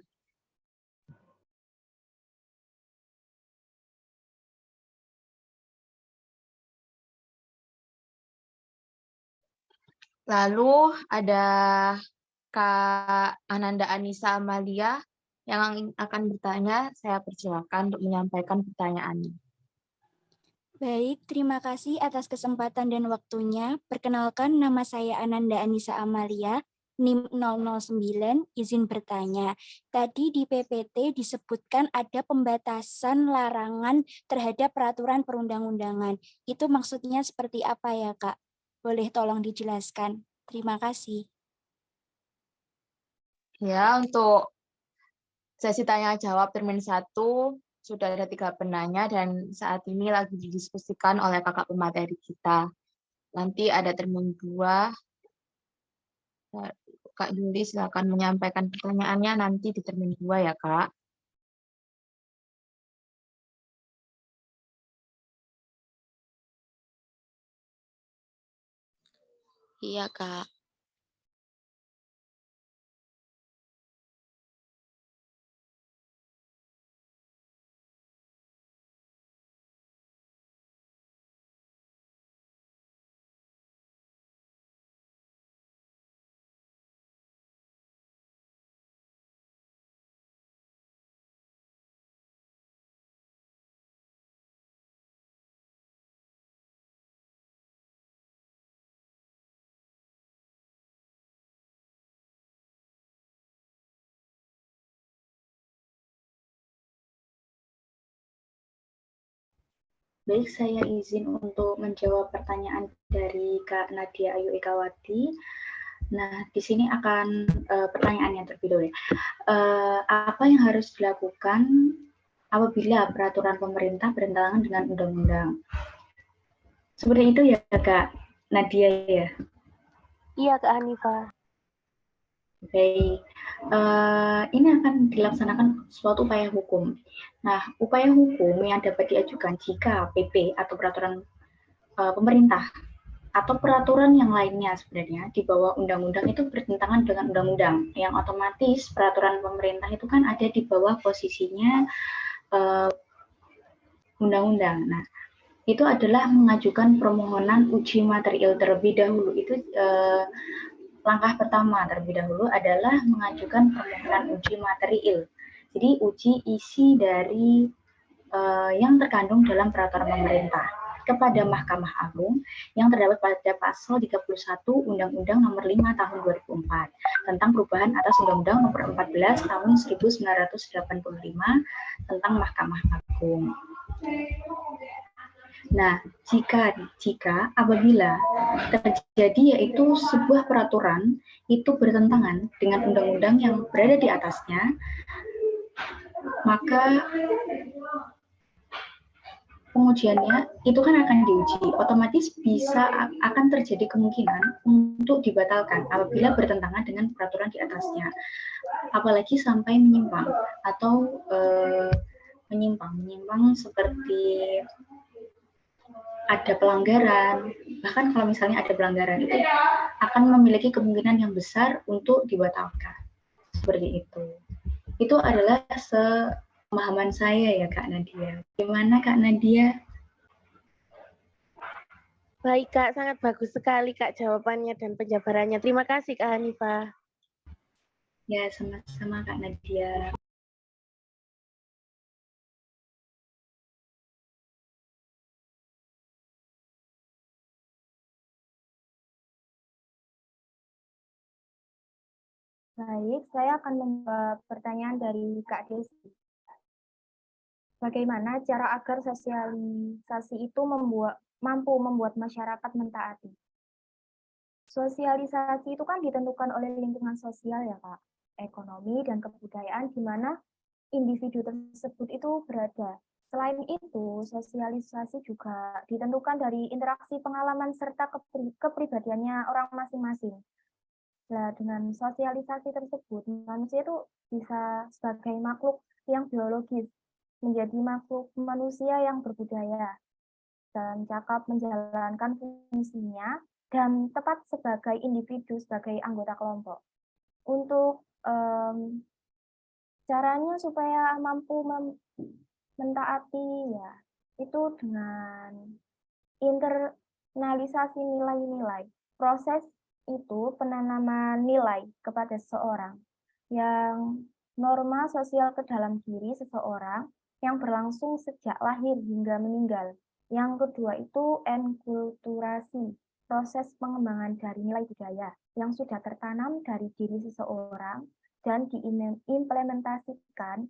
Lalu ada Kak Ananda Anissa Amalia yang akan bertanya. Saya persilakan untuk menyampaikan pertanyaannya. Baik, terima kasih atas kesempatan dan waktunya. Perkenalkan, nama saya Ananda Anissa Amalia, NIM 009, izin bertanya. Tadi di PPT disebutkan ada pembatasan larangan terhadap peraturan perundang-undangan. Itu maksudnya seperti apa ya, Kak? Boleh tolong dijelaskan. Terima kasih. Ya, untuk sesi tanya jawab termin 1 sudah ada 3 penanya dan saat ini lagi didiskusikan oleh kakak pemateri kita. Nanti ada termin 2. Kak Juli silakan menyampaikan pertanyaannya nanti di termin 2 ya, Kak. Iya, Kak. Baik, saya izin untuk menjawab pertanyaan dari Kak Nadia Ayu Ekawati. Nah, di sini akan pertanyaannya terlebih dahulu. Apa yang harus dilakukan apabila peraturan pemerintah bertentangan dengan undang-undang? Seperti itu ya, Kak Nadia ya? Iya, Kak Hanifah. Baik, ini akan dilaksanakan suatu upaya hukum. Nah, upaya hukum yang dapat diajukan jika PP atau peraturan pemerintah atau peraturan yang lainnya sebenarnya di bawah undang-undang itu bertentangan dengan undang-undang, yang otomatis peraturan pemerintah itu kan ada di bawah posisinya undang-undang. Nah, itu adalah mengajukan permohonan uji material terlebih dahulu. Itu langkah pertama terlebih dahulu adalah mengajukan permohonan uji material. Jadi uji isi dari yang terkandung dalam peraturan pemerintah kepada Mahkamah Agung yang terdapat pada pasal 31 Undang-Undang Nomor 5 Tahun 2004 tentang perubahan atas Undang-Undang Nomor 14 Tahun 1985 tentang Mahkamah Agung. Nah, jika apabila terjadi yaitu sebuah peraturan itu bertentangan dengan undang-undang yang berada di atasnya, maka pengujiannya itu kan akan diuji, otomatis akan terjadi kemungkinan untuk dibatalkan apabila bertentangan dengan peraturan di atasnya, apalagi sampai menyimpang atau menyimpang seperti ada pelanggaran, bahkan kalau misalnya ada pelanggaran itu akan memiliki kemungkinan yang besar untuk dibatalkan. Seperti itu. Itu adalah pemahaman saya ya Kak Nadia. Gimana Kak Nadia? Baik, Kak. Sangat bagus sekali, Kak, jawabannya dan penjabarannya. Terima kasih, Kak Hanifah. Ya, sama-sama Kak Nadia. Baik, saya akan menjawab pertanyaan dari Kak Desi. Bagaimana cara agar sosialisasi itu mampu membuat masyarakat mentaati? Sosialisasi itu kan ditentukan oleh lingkungan sosial ya Kak, ekonomi dan kebudayaan di mana individu tersebut itu berada. Selain itu, sosialisasi juga ditentukan dari interaksi pengalaman serta kepribadiannya orang masing-masing. Nah, dengan sosialisasi tersebut, manusia itu bisa sebagai makhluk yang biologis, menjadi makhluk manusia yang berbudaya, dan cakap menjalankan fungsinya, dan tepat sebagai individu, sebagai anggota kelompok. Untuk caranya supaya mampu mentaati, ya, itu dengan internalisasi nilai-nilai. Proses itu penanaman nilai kepada seseorang yang norma sosial ke dalam diri seseorang yang berlangsung sejak lahir hingga meninggal. Yang kedua itu enkulturasi, proses pengembangan dari nilai budaya yang sudah tertanam dari diri seseorang dan diimplementasikan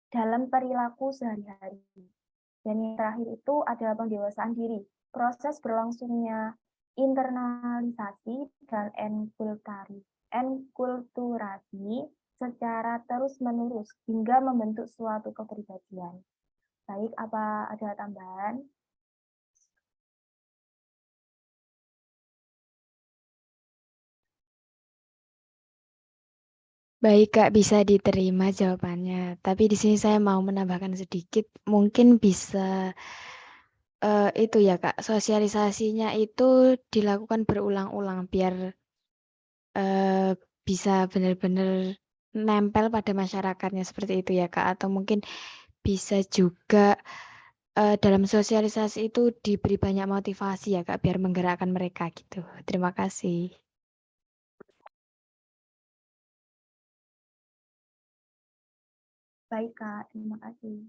dalam perilaku sehari-hari. Dan yang terakhir itu ada pendewasaan diri, proses berlangsungnya internalisasi dan enkulturasi secara terus-menerus hingga membentuk suatu kepribadian. Baik, apa ada tambahan? Baik, Kak, bisa diterima jawabannya. Tapi di sini saya mau menambahkan sedikit, mungkin bisa itu ya, Kak, sosialisasinya itu dilakukan berulang-ulang biar bisa benar-benar nempel pada masyarakatnya seperti itu ya, Kak. Atau mungkin bisa juga dalam sosialisasi itu diberi banyak motivasi ya, Kak, biar menggerakkan mereka gitu. Terima kasih. Baik, Kak. Terima kasih.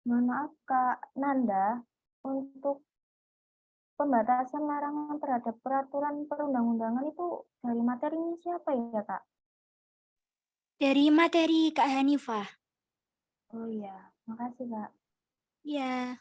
Mohon maaf Kak Nanda, untuk pembatasan larangan terhadap peraturan perundang-undangan itu dari materinya siapa ya Kak? Dari materi Kak Hanifah. Oh iya, makasih Kak. Ya.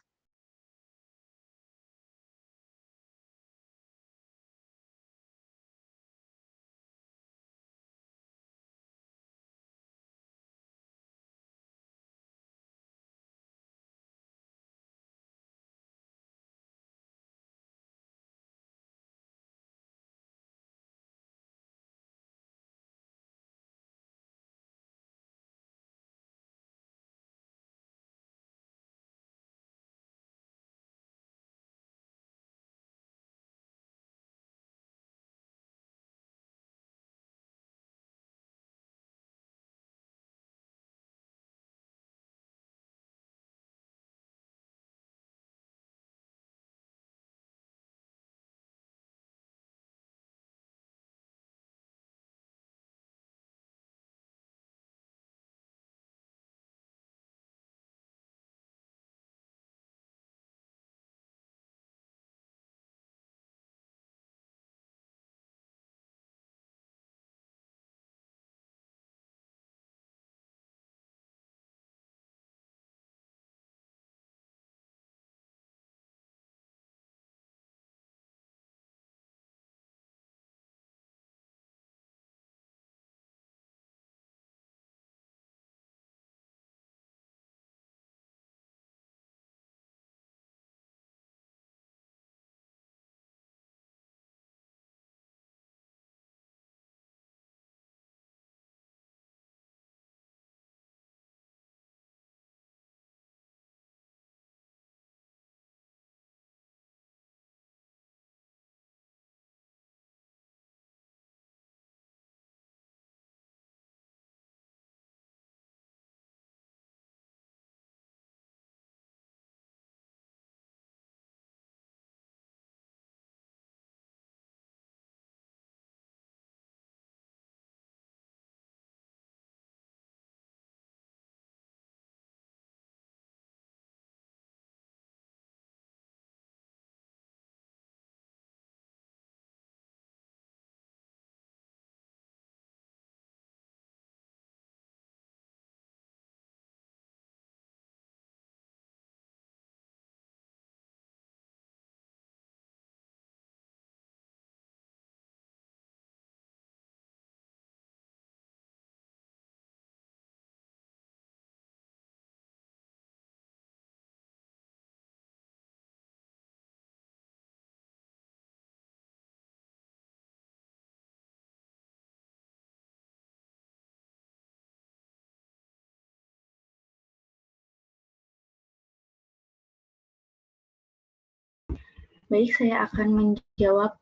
Baik, saya akan menjawab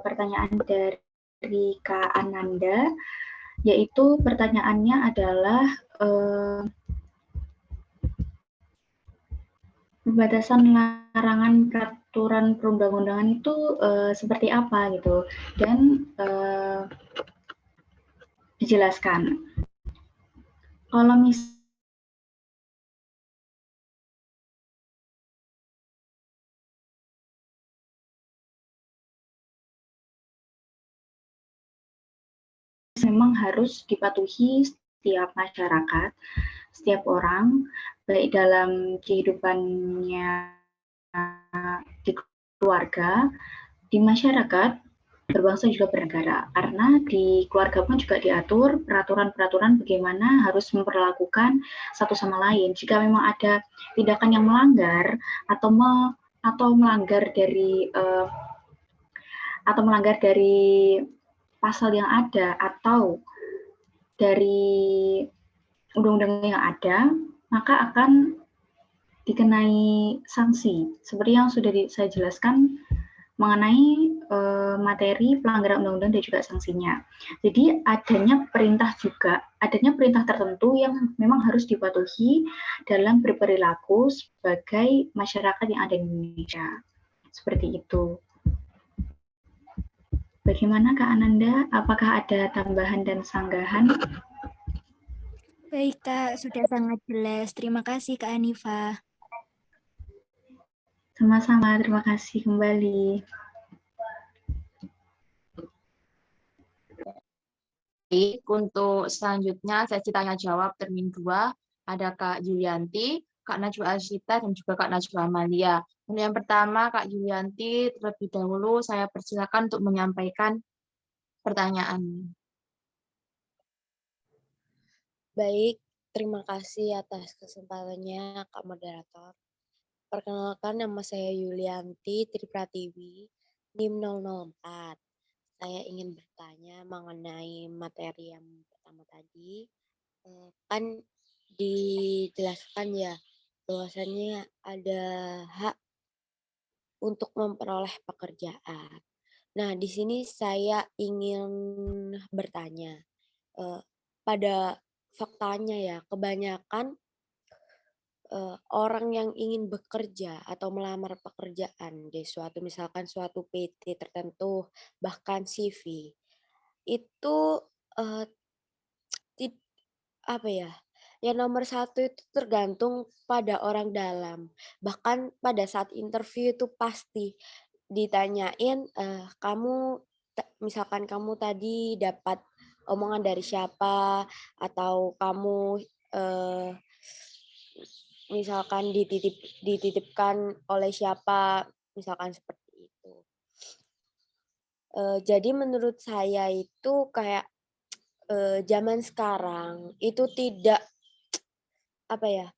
pertanyaan dari Kak Ananda, yaitu pertanyaannya adalah pembatasan larangan peraturan perundang-undangan itu seperti apa gitu, dan dijelaskan. Kalau memang harus dipatuhi setiap masyarakat, setiap orang, baik dalam kehidupannya di keluarga, di masyarakat, berbangsa juga bernegara. Karena di keluarga pun juga diatur peraturan-peraturan bagaimana harus memperlakukan satu sama lain. Jika memang ada tindakan yang melanggar atau melanggar dari pasal yang ada atau dari undang-undang yang ada, maka akan dikenai sanksi. Seperti yang sudah saya jelaskan mengenai materi pelanggaran undang-undang dan juga sanksinya. Jadi adanya perintah tertentu yang memang harus dipatuhi dalam berperilaku sebagai masyarakat yang ada di Indonesia. Seperti itu. Bagaimana Kak Ananda? Apakah ada tambahan dan sanggahan? Baik Kak, sudah sangat jelas. Terima kasih Kak Hanifah. Sama-sama, terima kasih kembali. Untuk selanjutnya sesi tanya jawab termin 2 ada Kak Yulianti, Kak Najwa Asyita, dan juga Kak Najwa Amalia. Untuk yang pertama Kak Yulianti, terlebih dahulu saya persilakan untuk menyampaikan pertanyaan. Baik, terima kasih atas kesempatannya Kak Moderator. Perkenalkan, nama saya Yulianti Tripratiwi, NIM 004. Saya ingin bertanya mengenai materi yang pertama tadi. Kan dijelaskan ya, bahwasannya ada hak untuk memperoleh pekerjaan. Nah, di sini saya ingin bertanya, pada faktanya ya, kebanyakan orang yang ingin bekerja atau melamar pekerjaan di suatu misalkan suatu PT tertentu, bahkan CV, itu apa ya? Yang nomor satu itu tergantung pada orang dalam. Bahkan pada saat interview itu pasti ditanyain, kamu misalkan kamu tadi dapat omongan dari siapa, atau kamu misalkan dititipkan oleh siapa, misalkan seperti itu. Jadi menurut saya itu kayak zaman sekarang itu tidak apa ya,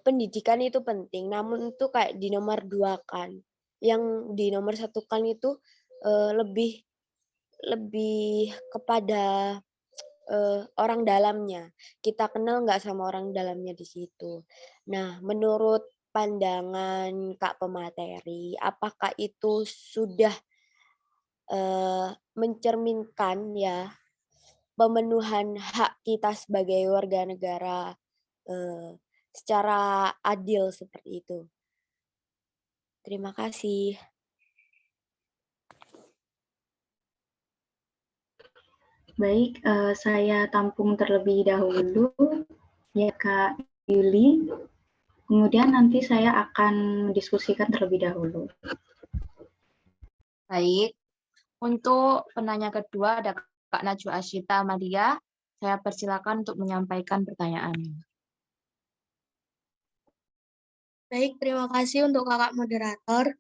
pendidikan itu penting, namun itu kayak dinomor 2-kan. Yang dinomor 1-kan itu lebih kepada orang dalamnya. Kita kenal nggak sama orang dalamnya di situ. Nah, menurut pandangan Kak Pemateri, apakah itu sudah mencerminkan ya pemenuhan hak kita sebagai warga negara secara adil seperti itu? Terima kasih. Baik, saya tampung terlebih dahulu ya Kak Yuli. Kemudian nanti saya akan mendiskusikan terlebih dahulu. Baik, untuk penanya kedua ada Kak Najwa Asyita Amalia. Saya persilakan untuk menyampaikan pertanyaan. Baik, terima kasih untuk kakak moderator.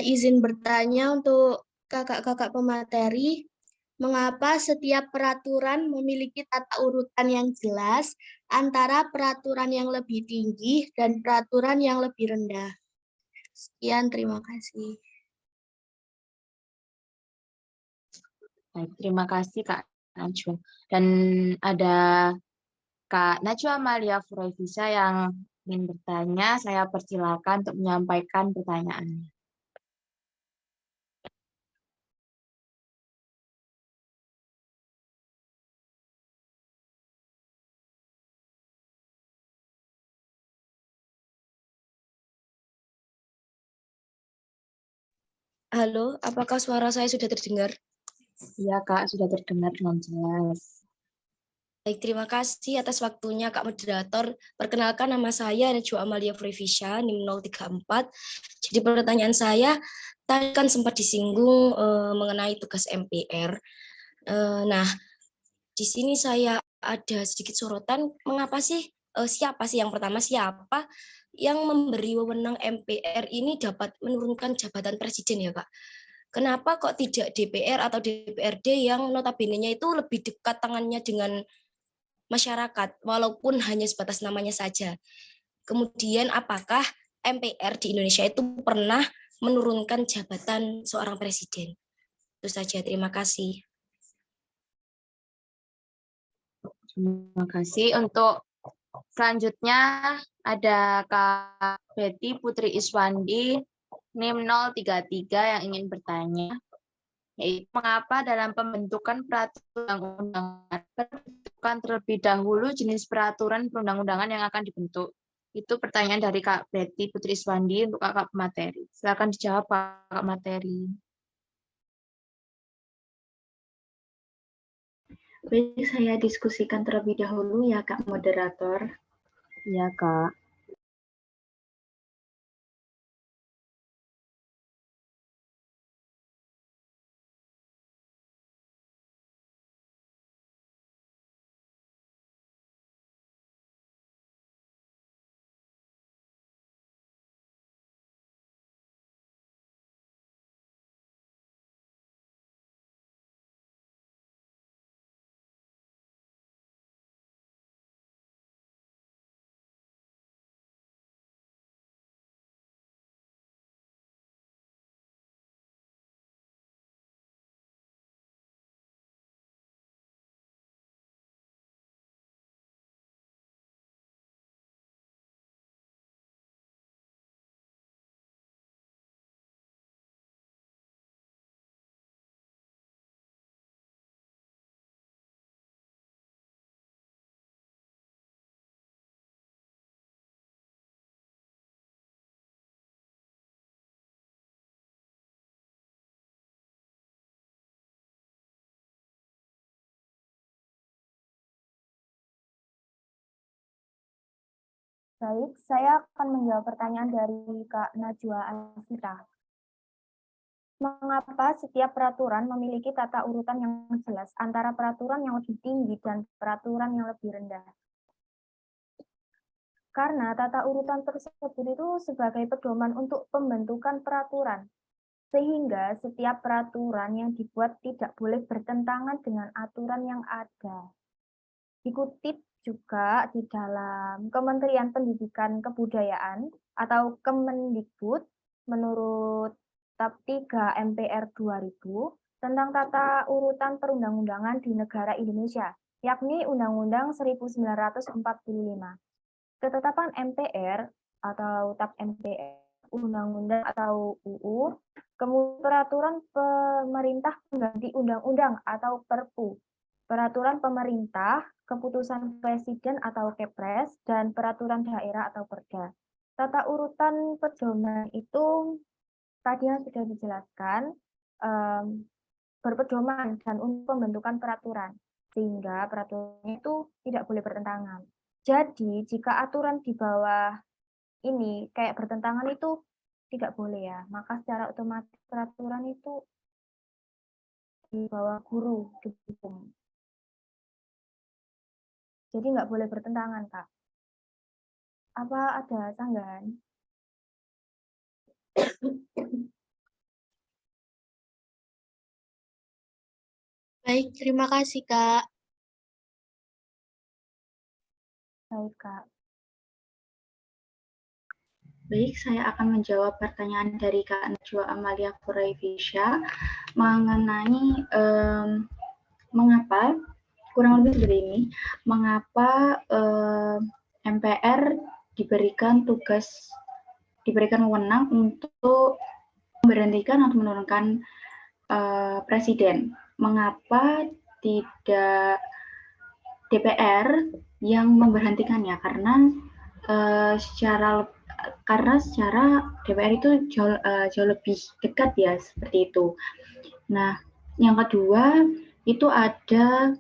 Izin bertanya untuk kakak-kakak pemateri, mengapa setiap peraturan memiliki tata urutan yang jelas antara peraturan yang lebih tinggi dan peraturan yang lebih rendah? Sekian, terima kasih. Baik, terima kasih Kak Najwa. Dan ada Kak Najwa Amalia Furaivisa yang ingin bertanya, saya persilakan untuk menyampaikan pertanyaannya. Halo, apakah suara saya sudah terdengar? Iya Kak, sudah terdengar dengan jelas. Baik, terima kasih atas waktunya Kak Moderator. Perkenalkan, nama saya Najwa Amalia Furaivisa, NIM 034. Jadi pertanyaan saya, tadi kan sempat disinggung mengenai tugas MPR. Nah, di sini saya ada sedikit sorotan, mengapa sih, siapa sih yang pertama, siapa yang memberi wewenang MPR ini dapat menurunkan jabatan presiden ya Kak? Kenapa kok tidak DPR atau DPRD yang notabene-nya itu lebih dekat tangannya dengan masyarakat, walaupun hanya sebatas namanya saja. Kemudian apakah MPR di Indonesia itu pernah menurunkan jabatan seorang presiden? Itu saja, terima kasih. Terima kasih. Untuk selanjutnya ada Kak Betty Putri Iswandi, NIM 033 yang ingin bertanya, yaitu mengapa dalam pembentukan peraturan undang-undangan tentukan terlebih dahulu jenis peraturan perundang-undangan yang akan dibentuk. Itu pertanyaan dari Kak Betty Putri Iswandi untuk Kakak Pemateri. Silakan dijawab Kakak Materi. Baik, saya diskusikan terlebih dahulu ya Kak Moderator. Iya Kak. Baik, saya akan menjawab pertanyaan dari Kak Najwa Asita. Mengapa setiap peraturan memiliki tata urutan yang jelas antara peraturan yang lebih tinggi dan peraturan yang lebih rendah? Karena tata urutan tersebut itu sebagai pedoman untuk pembentukan peraturan, sehingga setiap peraturan yang dibuat tidak boleh bertentangan dengan aturan yang ada. Dikutip juga di dalam Kementerian Pendidikan Kebudayaan atau Kemendikbud menurut Tab 3 MPR 2000 tentang tata urutan perundang-undangan di negara Indonesia, yakni Undang-Undang 1945. Ketetapan MPR atau Tab MPR, Undang-Undang atau UU, kemudian peraturan pemerintah pengganti undang-undang atau Perpu, peraturan pemerintah, keputusan presiden atau Kepres, dan peraturan daerah atau Perda. Tata urutan pedoman itu tadi yang sudah dijelaskan, berpedoman dan untuk pembentukan peraturan, sehingga peraturan itu tidak boleh bertentangan. Jadi, jika aturan di bawah ini kayak bertentangan itu tidak boleh ya, maka secara otomatis peraturan itu di bawah guru di hukum. Jadi nggak boleh bertentangan, Kak. Apa ada sanggahan? Baik, terima kasih, Kak. Baik, Kak. Baik, saya akan menjawab pertanyaan dari Kak Najwa Amalia Furaivisha mengenai mengapa, kurang lebih seperti ini, mengapa MPR diberikan wewenang untuk memberhentikan atau menurunkan presiden. Mengapa tidak DPR yang memberhentikannya? Karena secara DPR itu jauh lebih dekat ya, seperti itu. Nah, yang kedua itu ada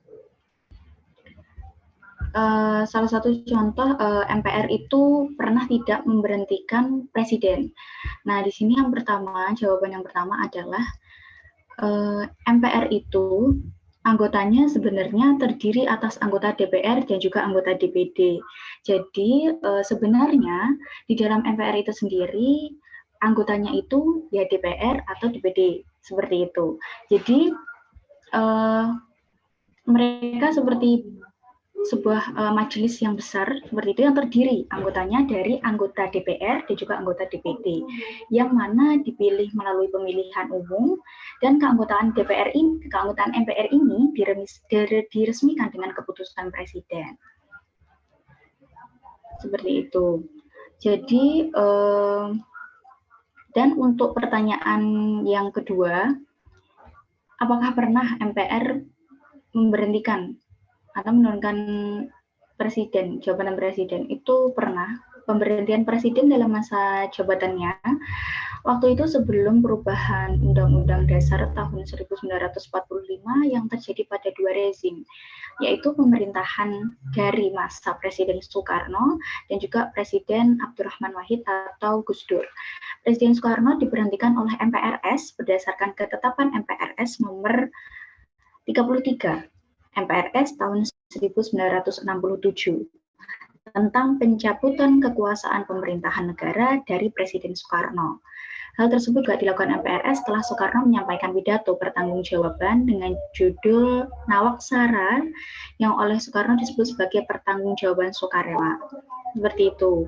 salah satu contoh MPR itu pernah tidak memberhentikan presiden. Nah, di sini jawaban yang pertama adalah MPR itu anggotanya sebenarnya terdiri atas anggota DPR dan juga anggota DPD. Jadi sebenarnya di dalam MPR itu sendiri anggotanya itu ya DPR atau DPD, seperti itu. Jadi mereka seperti sebuah majelis yang besar seperti itu yang terdiri anggotanya dari anggota DPR dan juga anggota DPD yang mana dipilih melalui pemilihan umum, dan keanggotaan MPR ini diresmikan dengan keputusan presiden. Seperti itu. Jadi dan untuk pertanyaan yang kedua, apakah pernah MPR memberhentikan atau menurunkan presiden, jabatan presiden? Itu pernah. Pemberhentian presiden dalam masa jabatannya waktu itu sebelum perubahan Undang-Undang Dasar tahun 1945 yang terjadi pada dua rezim, yaitu pemerintahan dari masa Presiden Soekarno dan juga Presiden Abdurrahman Wahid atau Gus Dur. Presiden Soekarno diberhentikan oleh MPRS berdasarkan ketetapan MPRS nomor 33 MPRS tahun 1967 tentang pencabutan kekuasaan pemerintahan negara dari Presiden Soekarno. Hal tersebut juga dilakukan MPRS setelah Soekarno menyampaikan pidato pertanggungjawaban dengan judul Nawaksara yang oleh Soekarno disebut sebagai pertanggungjawaban sukarela. Seperti itu.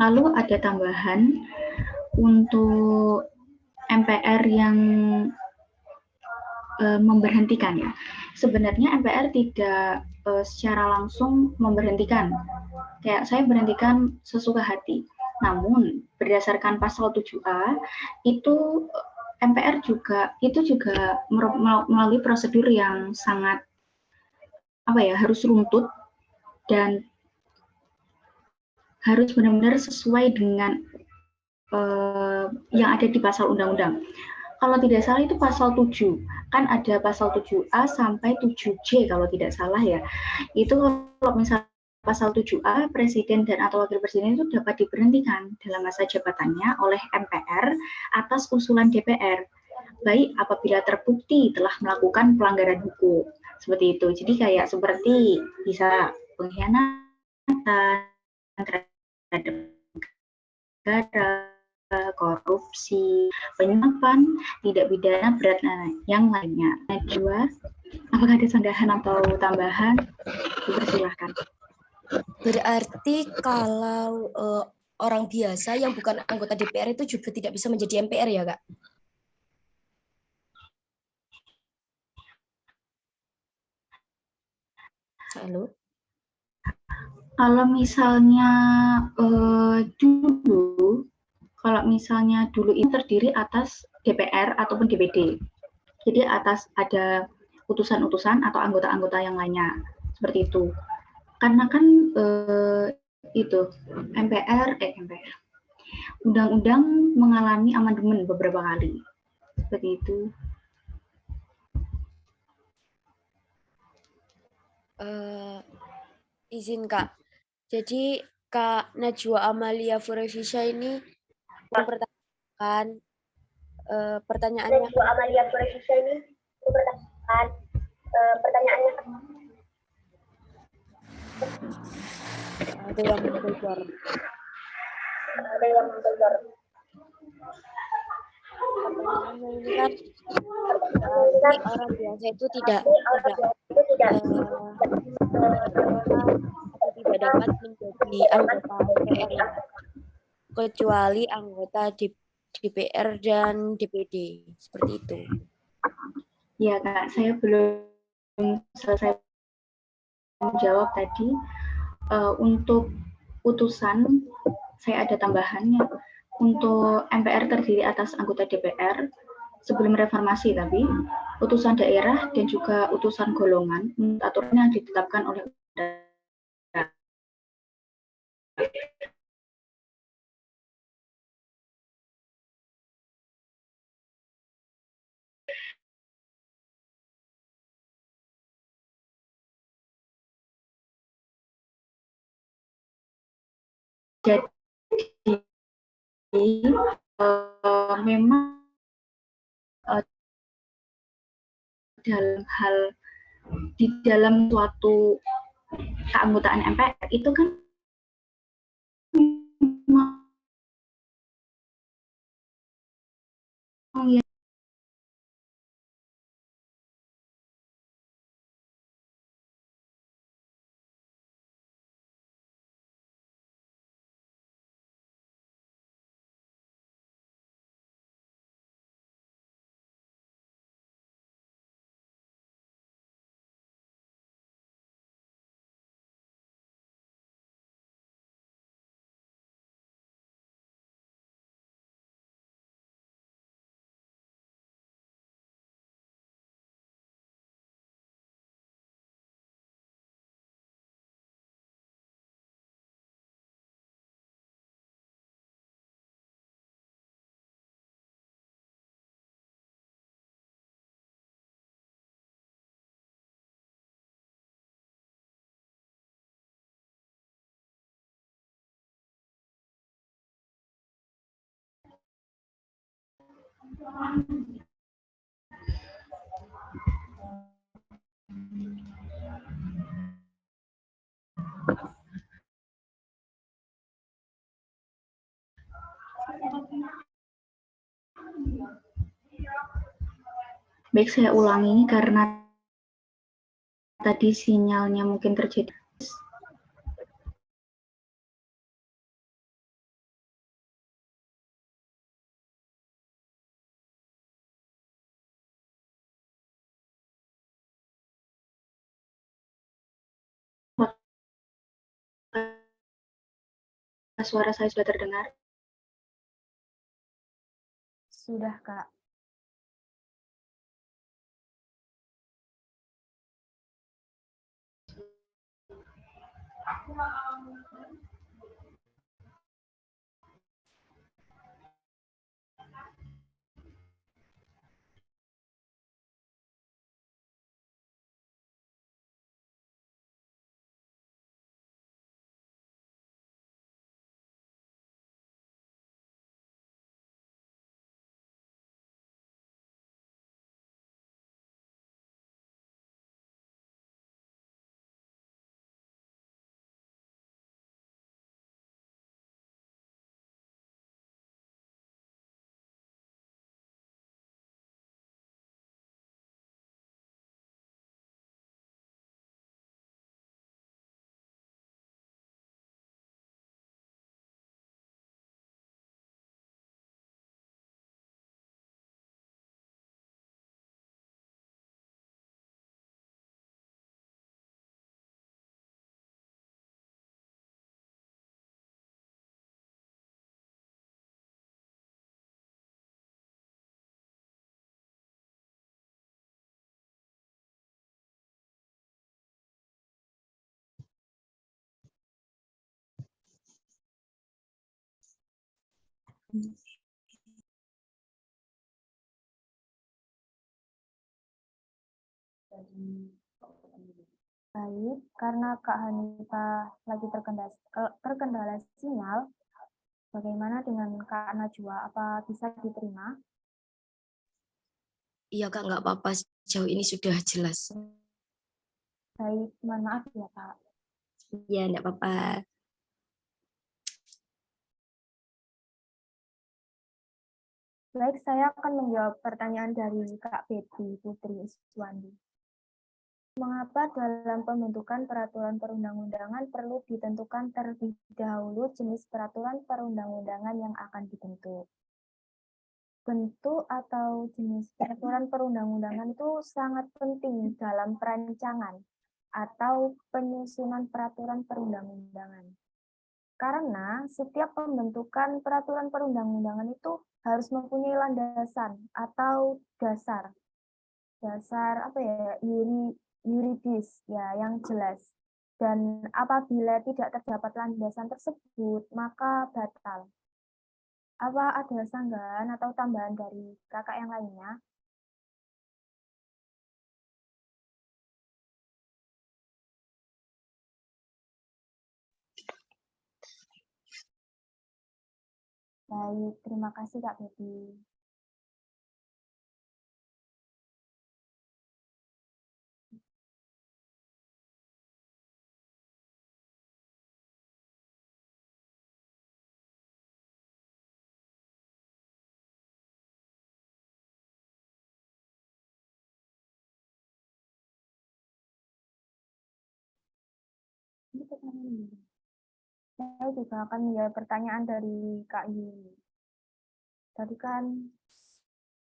Lalu ada tambahan untuk MPR yang memberhentikan ya. Sebenarnya MPR tidak secara langsung memberhentikan. Kayak saya berhentikan sesuka hati. Namun berdasarkan pasal 7A itu MPR juga melalui prosedur yang sangat harus runtut dan harus benar-benar sesuai dengan yang ada di pasal undang-undang. Kalau tidak salah itu pasal 7, kan ada pasal 7A sampai 7J kalau tidak salah ya. Itu kalau misalnya Pasal 7A, Presiden dan atau Wakil Presiden itu dapat diberhentikan dalam masa jabatannya oleh MPR atas usulan DPR, baik apabila terbukti telah melakukan pelanggaran hukum. Seperti itu. Jadi kayak seperti bisa pengkhianatan terhadap negara, korupsi, penyuapan, tidak pidana berat, yang lainnya. Najwa, apakah ada tambahan atau tambahan? Dipersilahkan. Berarti kalau orang biasa yang bukan anggota DPR itu juga tidak bisa menjadi MPR ya, Kak? Halo? Kalau misalnya dulu itu terdiri atas DPR ataupun DPD. Jadi atas ada utusan-utusan atau anggota-anggota yang lainnya. Seperti itu. Karena kan itu MPR undang-undang mengalami amandemen beberapa kali. Seperti itu. Izin Kak. Jadi Kak Najwa Amalia Furevisha ini mempertanyakan pertanyaannya. Najwa Amalia Furevisha ini mempertanyakan pertanyaannya. Ada yang mengejar. Pertanyaannya ini kan orang biasa itu tidak dapat menjadi anggota DPR ya, kecuali anggota DPR dan DPD, seperti itu. Ya Kak, saya belum selesai menjawab tadi. Untuk utusan, saya ada tambahannya. Untuk MPR terdiri atas anggota DPR sebelum reformasi, tapi utusan daerah dan juga utusan golongan menurut aturan yang ditetapkan oleh jadi memang di dalam suatu keanggotaan MPR itu kan baik, saya ulangi karena tadi sinyalnya mungkin terjadi. Suara saya sudah terdengar? Sudah, Kak. Baik, karena Kak Hanifah lagi terkendala sinyal, bagaimana dengan Kak Najwa? Apa bisa diterima? Iya Kak, nggak apa-apa. Sejauh ini sudah jelas. Baik, mohon maaf ya Kak. Iya, nggak apa-apa. Baik, saya akan menjawab pertanyaan dari Kak Betty Putri Iswandi. Mengapa dalam pembentukan peraturan perundang-undangan perlu ditentukan terlebih dahulu jenis peraturan perundang-undangan yang akan dibentuk? Bentuk atau jenis peraturan perundang-undangan itu sangat penting dalam perancangan atau penyusunan peraturan perundang-undangan. Karena setiap pembentukan peraturan perundang-undangan itu harus mempunyai landasan atau dasar apa ya, yuridis ya yang jelas. Dan apabila tidak terdapat landasan tersebut, maka batal. Apa ada sanggahan atau tambahan dari kakak yang lainnya? Baik, terima kasih Kak Betty. Saya juga akan menjawab pertanyaan dari Kak Yuli. Tadi kan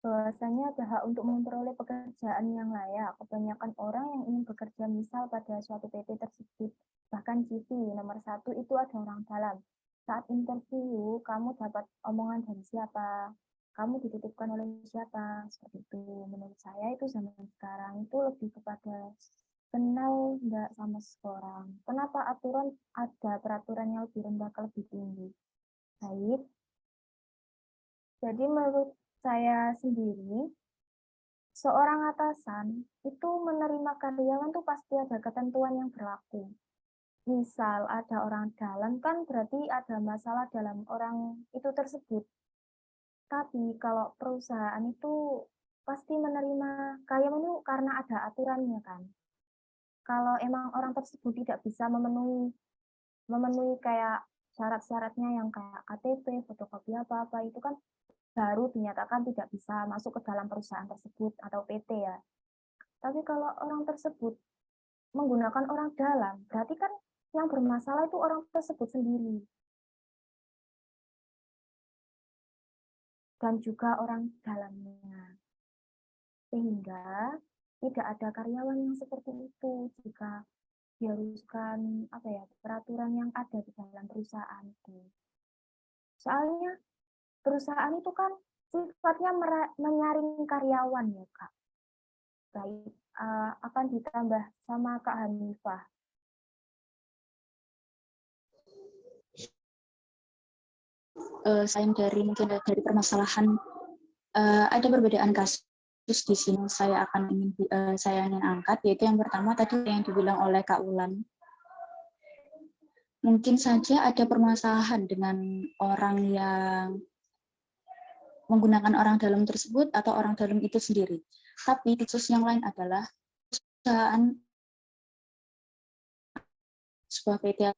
bahwasanya ada hak untuk memperoleh pekerjaan yang layak. Kebanyakan orang yang ingin bekerja misal pada suatu PT tersebut, bahkan CV nomor 1 itu ada orang dalam. Saat interview, kamu dapat omongan dari siapa, kamu dititipkan oleh siapa, seperti itu. Menurut saya itu zaman sekarang itu lebih kepada kenal enggak sama seseorang. Kenapa ada peraturan yang lebih rendah ke lebih tinggi? Baik. Jadi menurut saya sendiri, seorang atasan itu menerima karyawan tuh pasti ada ketentuan yang berlaku. Misal ada orang dalam kan berarti ada masalah dalam orang itu tersebut. Tapi kalau perusahaan itu pasti menerima karyawan itu karena ada aturannya kan. Kalau emang orang tersebut tidak bisa memenuhi kayak syarat-syaratnya yang kayak KTP, fotokopi apa-apa itu kan baru dinyatakan tidak bisa masuk ke dalam perusahaan tersebut atau PT ya. Tapi kalau orang tersebut menggunakan orang dalam, berarti kan yang bermasalah itu orang tersebut sendiri. Dan juga orang dalamnya. Sehingga tidak ada karyawan yang seperti itu jika diharuskan peraturan yang ada di dalam perusahaan itu. Soalnya perusahaan itu kan sifatnya menyaring karyawan ya Kak. Baik, akan ditambah sama Kak Hanifah. Selain dari permasalahan, ada perbedaan kasus di sini saya ingin angkat, yaitu yang pertama tadi yang dibilang oleh Kak Ulan. Mungkin saja ada permasalahan dengan orang yang menggunakan orang dalam tersebut atau orang dalam itu sendiri. Tapi kasus yang lain adalah perusahaan sebuah PT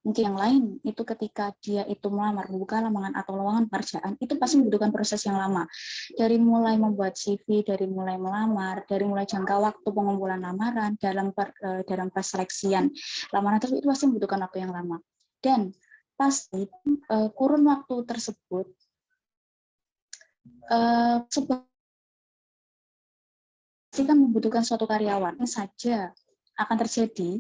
mungkin yang lain itu ketika dia itu melamar, membuka lamaran atau lowongan pekerjaan itu pasti membutuhkan proses yang lama. Dari mulai membuat CV, dari mulai melamar, dari mulai jangka waktu pengumpulan lamaran, dalam perseleksian lamaran tersebut itu pasti membutuhkan waktu yang lama. Dan pasti kurun waktu tersebut pasti kan membutuhkan suatu karyawan saja akan terjadi.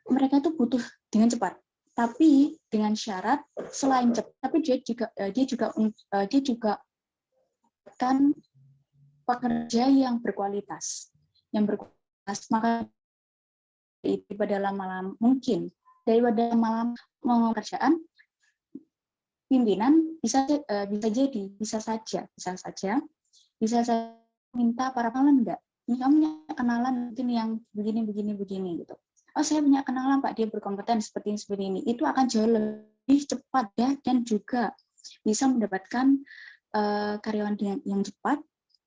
Mereka itu butuh dengan cepat, tapi dengan syarat selain cepat, tapi dia juga kan pekerja yang berkualitas, maka daripada lama-lama mungkin daripada malam pekerjaan pimpinan bisa saja minta para kenalan enggak? Ini kamu punya kenalan mungkin yang begini gitu. Oh, saya punya kenalan Pak, dia berkompeten seperti ini. Itu akan jauh lebih cepat ya, dan juga bisa mendapatkan karyawan yang cepat,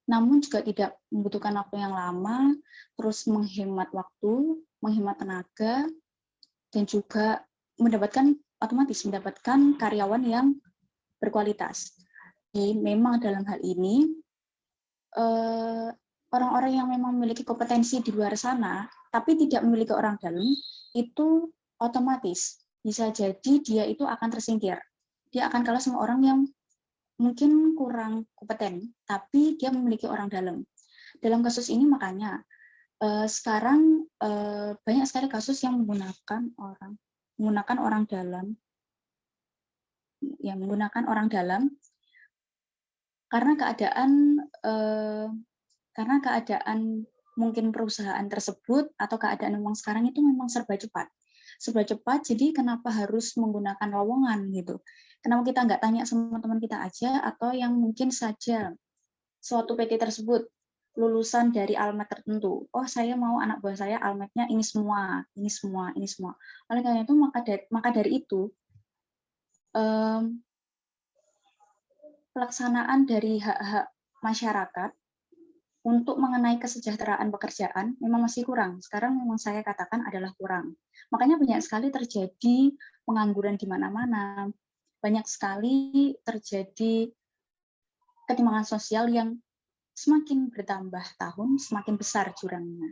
namun juga tidak membutuhkan waktu yang lama, terus menghemat waktu, menghemat tenaga, dan juga otomatis mendapatkan karyawan yang berkualitas. Jadi memang dalam hal ini orang-orang yang memang memiliki kompetensi di luar sana, tapi tidak memiliki orang dalam, itu otomatis bisa jadi dia itu akan tersingkir. Dia akan kalah sama orang yang mungkin kurang kompeten, tapi dia memiliki orang dalam. Dalam kasus ini makanya sekarang banyak sekali kasus yang menggunakan orang dalam, karena keadaan mungkin perusahaan tersebut atau keadaan memang sekarang itu memang serba cepat. Jadi kenapa harus menggunakan lowongan gitu? Kenapa kita nggak tanya sama teman kita aja, atau yang mungkin saja suatu PT tersebut lulusan dari almet tertentu. Oh, saya mau anak buah saya almetnya ini semua. Oleh karena itu maka dari itu pelaksanaan dari hak-hak masyarakat untuk mengenai kesejahteraan pekerjaan memang masih kurang. Sekarang memang saya katakan adalah kurang. Makanya banyak sekali terjadi pengangguran di mana-mana. Banyak sekali terjadi ketimpangan sosial yang semakin bertambah tahun, semakin besar jurangnya.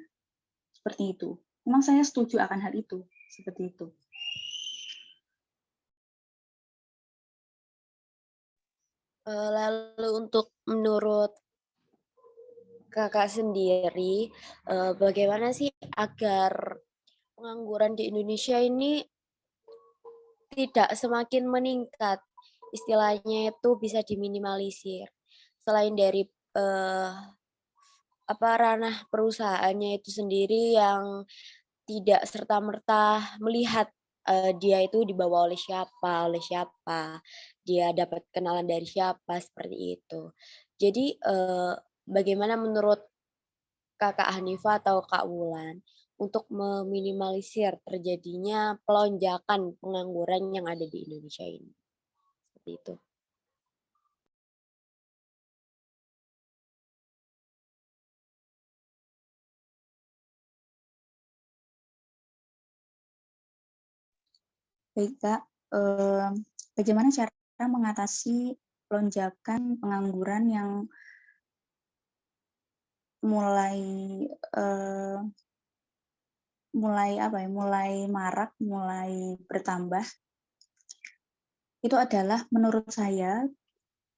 Seperti itu. Memang saya setuju akan hal itu. Seperti itu. Lalu untuk menurut Kakak sendiri, bagaimana sih agar pengangguran di Indonesia ini tidak semakin meningkat? Istilahnya itu bisa diminimalisir. Selain dari ranah perusahaannya itu sendiri yang tidak serta-merta melihat dia itu dibawa oleh siapa, dia dapat kenalan dari siapa, seperti itu. Jadi bagaimana menurut Kakak Hanifah atau Kak Wulan untuk meminimalisir terjadinya pelonjakan pengangguran yang ada di Indonesia ini? Seperti itu. Baik, Kak. Bagaimana cara mengatasi lonjakan pengangguran yang mulai marak, mulai bertambah? Itu adalah, menurut saya,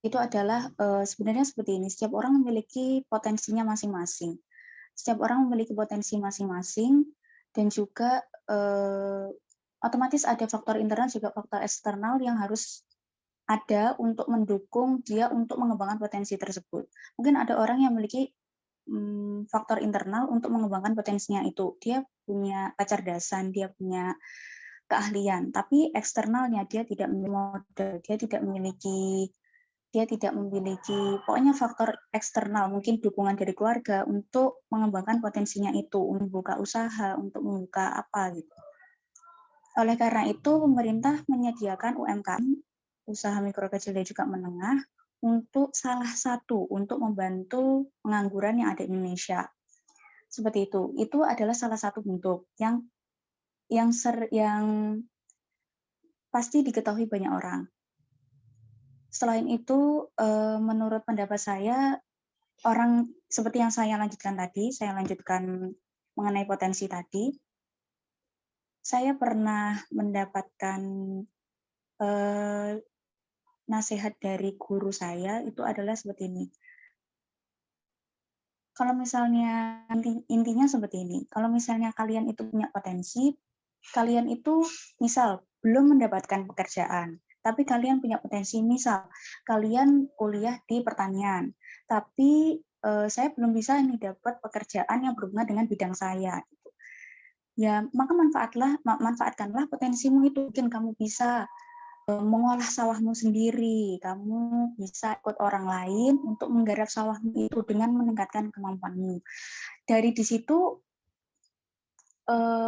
itu adalah sebenarnya seperti ini. Setiap orang memiliki potensinya masing-masing. Dan juga otomatis ada faktor internal juga faktor eksternal yang harus ada untuk mendukung dia untuk mengembangkan potensi tersebut. Mungkin ada orang yang memiliki faktor internal untuk mengembangkan potensinya itu. Dia punya kecerdasan, dia punya keahlian, tapi eksternalnya dia tidak memiliki modal, dia tidak memiliki pokoknya faktor eksternal, mungkin dukungan dari keluarga untuk mengembangkan potensinya itu, untuk membuka usaha, untuk membuka apa gitu. Oleh karena itu, pemerintah menyediakan UMKM, usaha mikro kecil dan juga menengah, untuk salah satu, untuk membantu pengangguran yang ada di Indonesia. Seperti itu. Itu adalah salah satu bentuk yang pasti diketahui banyak orang. Selain itu, menurut pendapat saya, orang seperti yang saya lanjutkan mengenai potensi tadi, saya pernah mendapatkan nasihat dari guru saya, itu adalah seperti ini. Kalau misalnya, intinya seperti ini, kalau misalnya kalian itu punya potensi, kalian itu misal belum mendapatkan pekerjaan, tapi kalian punya potensi, misal kalian kuliah di pertanian, tapi saya belum bisa nih dapat pekerjaan yang berhubungan dengan bidang saya. Ya, maka manfaatkanlah potensimu itu. Mungkin kamu bisa mengolah sawahmu sendiri. Kamu bisa ikut orang lain untuk menggarap sawahmu itu dengan meningkatkan kemampuanmu. Dari di situ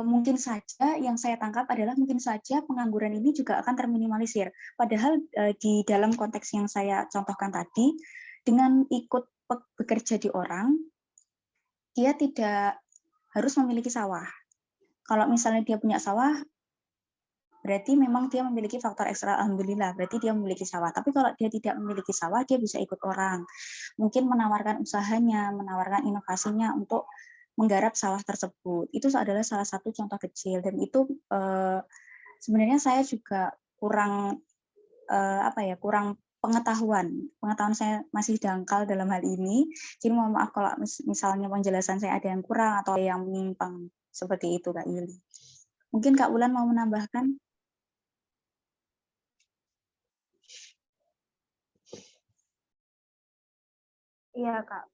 mungkin saja yang saya tangkap adalah mungkin saja pengangguran ini juga akan terminimalisir. Padahal di dalam konteks yang saya contohkan tadi, dengan ikut bekerja di orang, dia tidak harus memiliki sawah. Kalau misalnya dia punya sawah, berarti memang dia memiliki faktor ekstra, alhamdulillah, berarti dia memiliki sawah. Tapi kalau dia tidak memiliki sawah, dia bisa ikut orang. Mungkin menawarkan usahanya, menawarkan inovasinya untuk menggarap sawah tersebut. Itu adalah salah satu contoh kecil, dan itu sebenarnya saya juga kurang kurang pengetahuan saya masih dangkal dalam hal ini. Jadi mohon maaf kalau misalnya penjelasan saya ada yang kurang atau yang menyimpang seperti itu, Kak Yuli. Mungkin Kak Wulan mau menambahkan? Iya, Kak.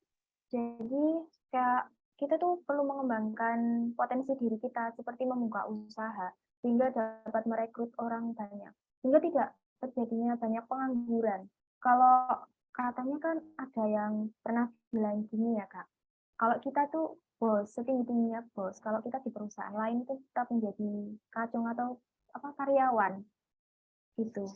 Jadi kayak kita tuh perlu mengembangkan potensi diri kita seperti membuka usaha sehingga dapat merekrut orang banyak. Sehingga tidak terjadinya banyak pengangguran. Kalau katanya kan ada yang pernah bilang gini ya, Kak. Kalau kita tuh bos, setinggi-tingginya bos, kalau kita di perusahaan lain tuh tetap menjadi kacung atau karyawan gitu.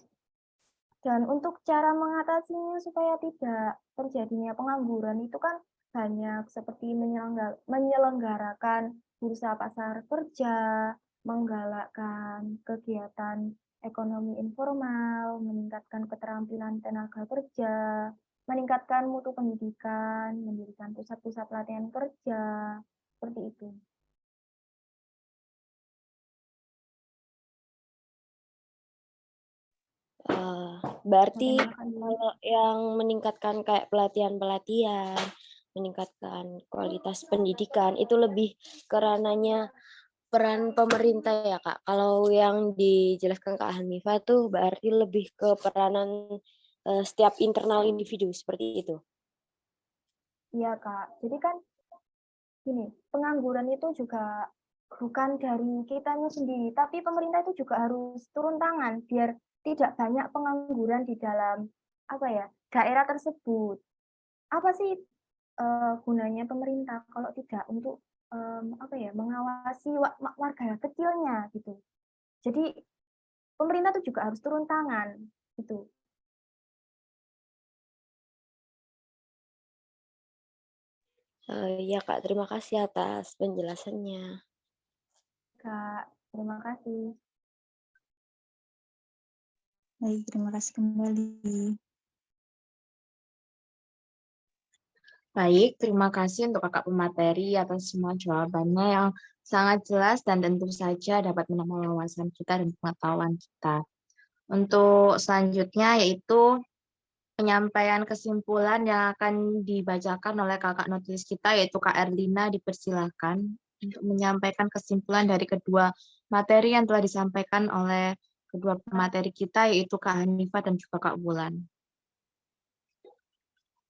Dan untuk cara mengatasinya supaya tidak terjadinya pengangguran itu kan banyak seperti menyelenggarakan bursa pasar kerja, menggalakkan kegiatan ekonomi informal, meningkatkan keterampilan tenaga kerja, meningkatkan mutu pendidikan, mendirikan pusat-pusat pelatihan kerja, seperti itu. Berarti kalau yang meningkatkan kayak pelatihan-pelatihan, meningkatkan kualitas pendidikan, itu lebih kerananya peran pemerintah ya, Kak. Kalau yang dijelaskan Kak Hanifah tuh berarti lebih ke peranan setiap internal individu, seperti itu. Iya, Kak. Jadi kan gini, pengangguran itu juga bukan dari kitanya sendiri, tapi pemerintah itu juga harus turun tangan biar tidak banyak pengangguran di dalam daerah tersebut. Apa sih gunanya pemerintah kalau tidak untuk mengawasi warga kecilnya gitu. Jadi pemerintah itu juga harus turun tangan gitu. Ya Kak, terima kasih atas penjelasannya. Kak, terima kasih. Baik, terima kasih kembali. Baik, terima kasih untuk kakak pemateri atas semua jawabannya yang sangat jelas dan tentu saja dapat menambah wawasan kita dan pengetahuan kita. Untuk selanjutnya yaitu penyampaian kesimpulan yang akan dibacakan oleh kakak notulis kita yaitu Kak Erlina, dipersilakan untuk menyampaikan kesimpulan dari kedua materi yang telah disampaikan oleh kedua pemateri kita yaitu Kak Hanifah dan juga Kak Wulan.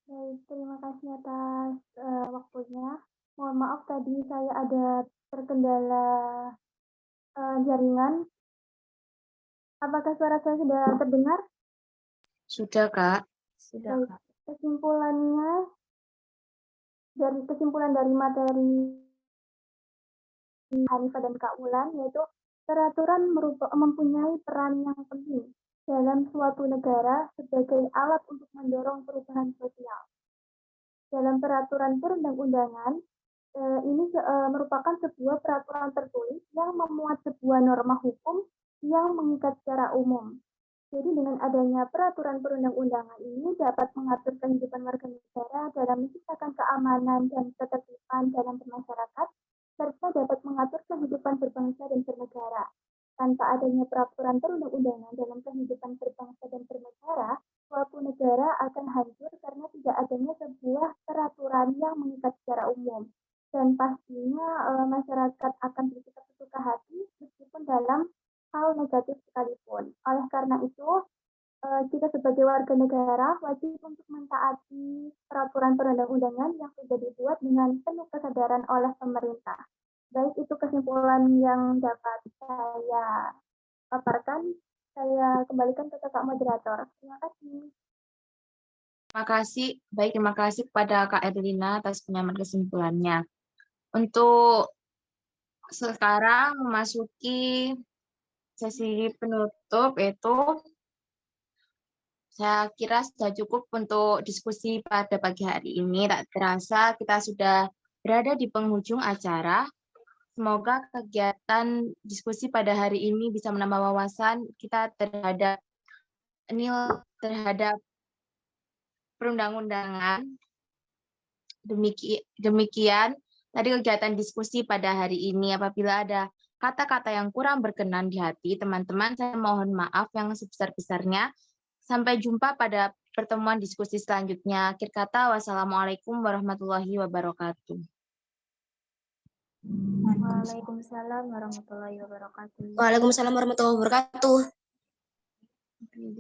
Baik, terima kasih atas waktunya. Mohon maaf tadi saya ada terkendala jaringan. Apakah suara saya sudah terdengar? Sudah, Kak. Sudah, Kak. Kesimpulan dari materi Hanifah dan Kak Wulan, yaitu peraturan mempunyai peran yang penting dalam suatu negara sebagai alat untuk mendorong perubahan sosial. Dalam peraturan perundang-undangan, ini merupakan sebuah peraturan tertulis yang memuat sebuah norma hukum yang mengikat secara umum. Jadi dengan adanya peraturan perundang-undangan ini dapat mengatur kehidupan warga negara dalam menciptakan keamanan dan ketertiban dalam bermasyarakat, serta dapat mengatur kehidupan berbangsa dan bernegara. Tanpa adanya peraturan perundang-undangan dalam kehidupan berbangsa dan bernegara, suatu negara akan hancur karena tidak adanya sebuah peraturan yang mengikat secara umum. Dan pastinya masyarakat akan bersikap sesuka hati meskipun dalam hal negatif sekalipun. Oleh karena itu, kita sebagai warga negara wajib untuk mentaati peraturan perundang-undangan yang sudah dibuat dengan penuh kesadaran oleh pemerintah. Baik, itu kesimpulan yang dapat saya paparkan. Saya kembalikan ke Kakak moderator. Terima kasih. Terima kasih kepada Kak Erlina atas penyampaian kesimpulannya. Untuk sekarang memasuki sesi penutup, itu saya kira sudah cukup untuk diskusi pada pagi hari ini. Tak terasa kita sudah berada di penghujung acara. Semoga kegiatan diskusi pada hari ini bisa menambah wawasan kita terhadap perundang-undangan. Demikian tadi kegiatan diskusi pada hari ini. Apabila ada kata-kata yang kurang berkenan di hati, teman-teman, saya mohon maaf yang sebesar-besarnya. Sampai jumpa pada pertemuan diskusi selanjutnya. Akhir kata, wassalamualaikum warahmatullahi wabarakatuh. Waalaikumsalam warahmatullahi wabarakatuh. Waalaikumsalam warahmatullahi wabarakatuh. Terima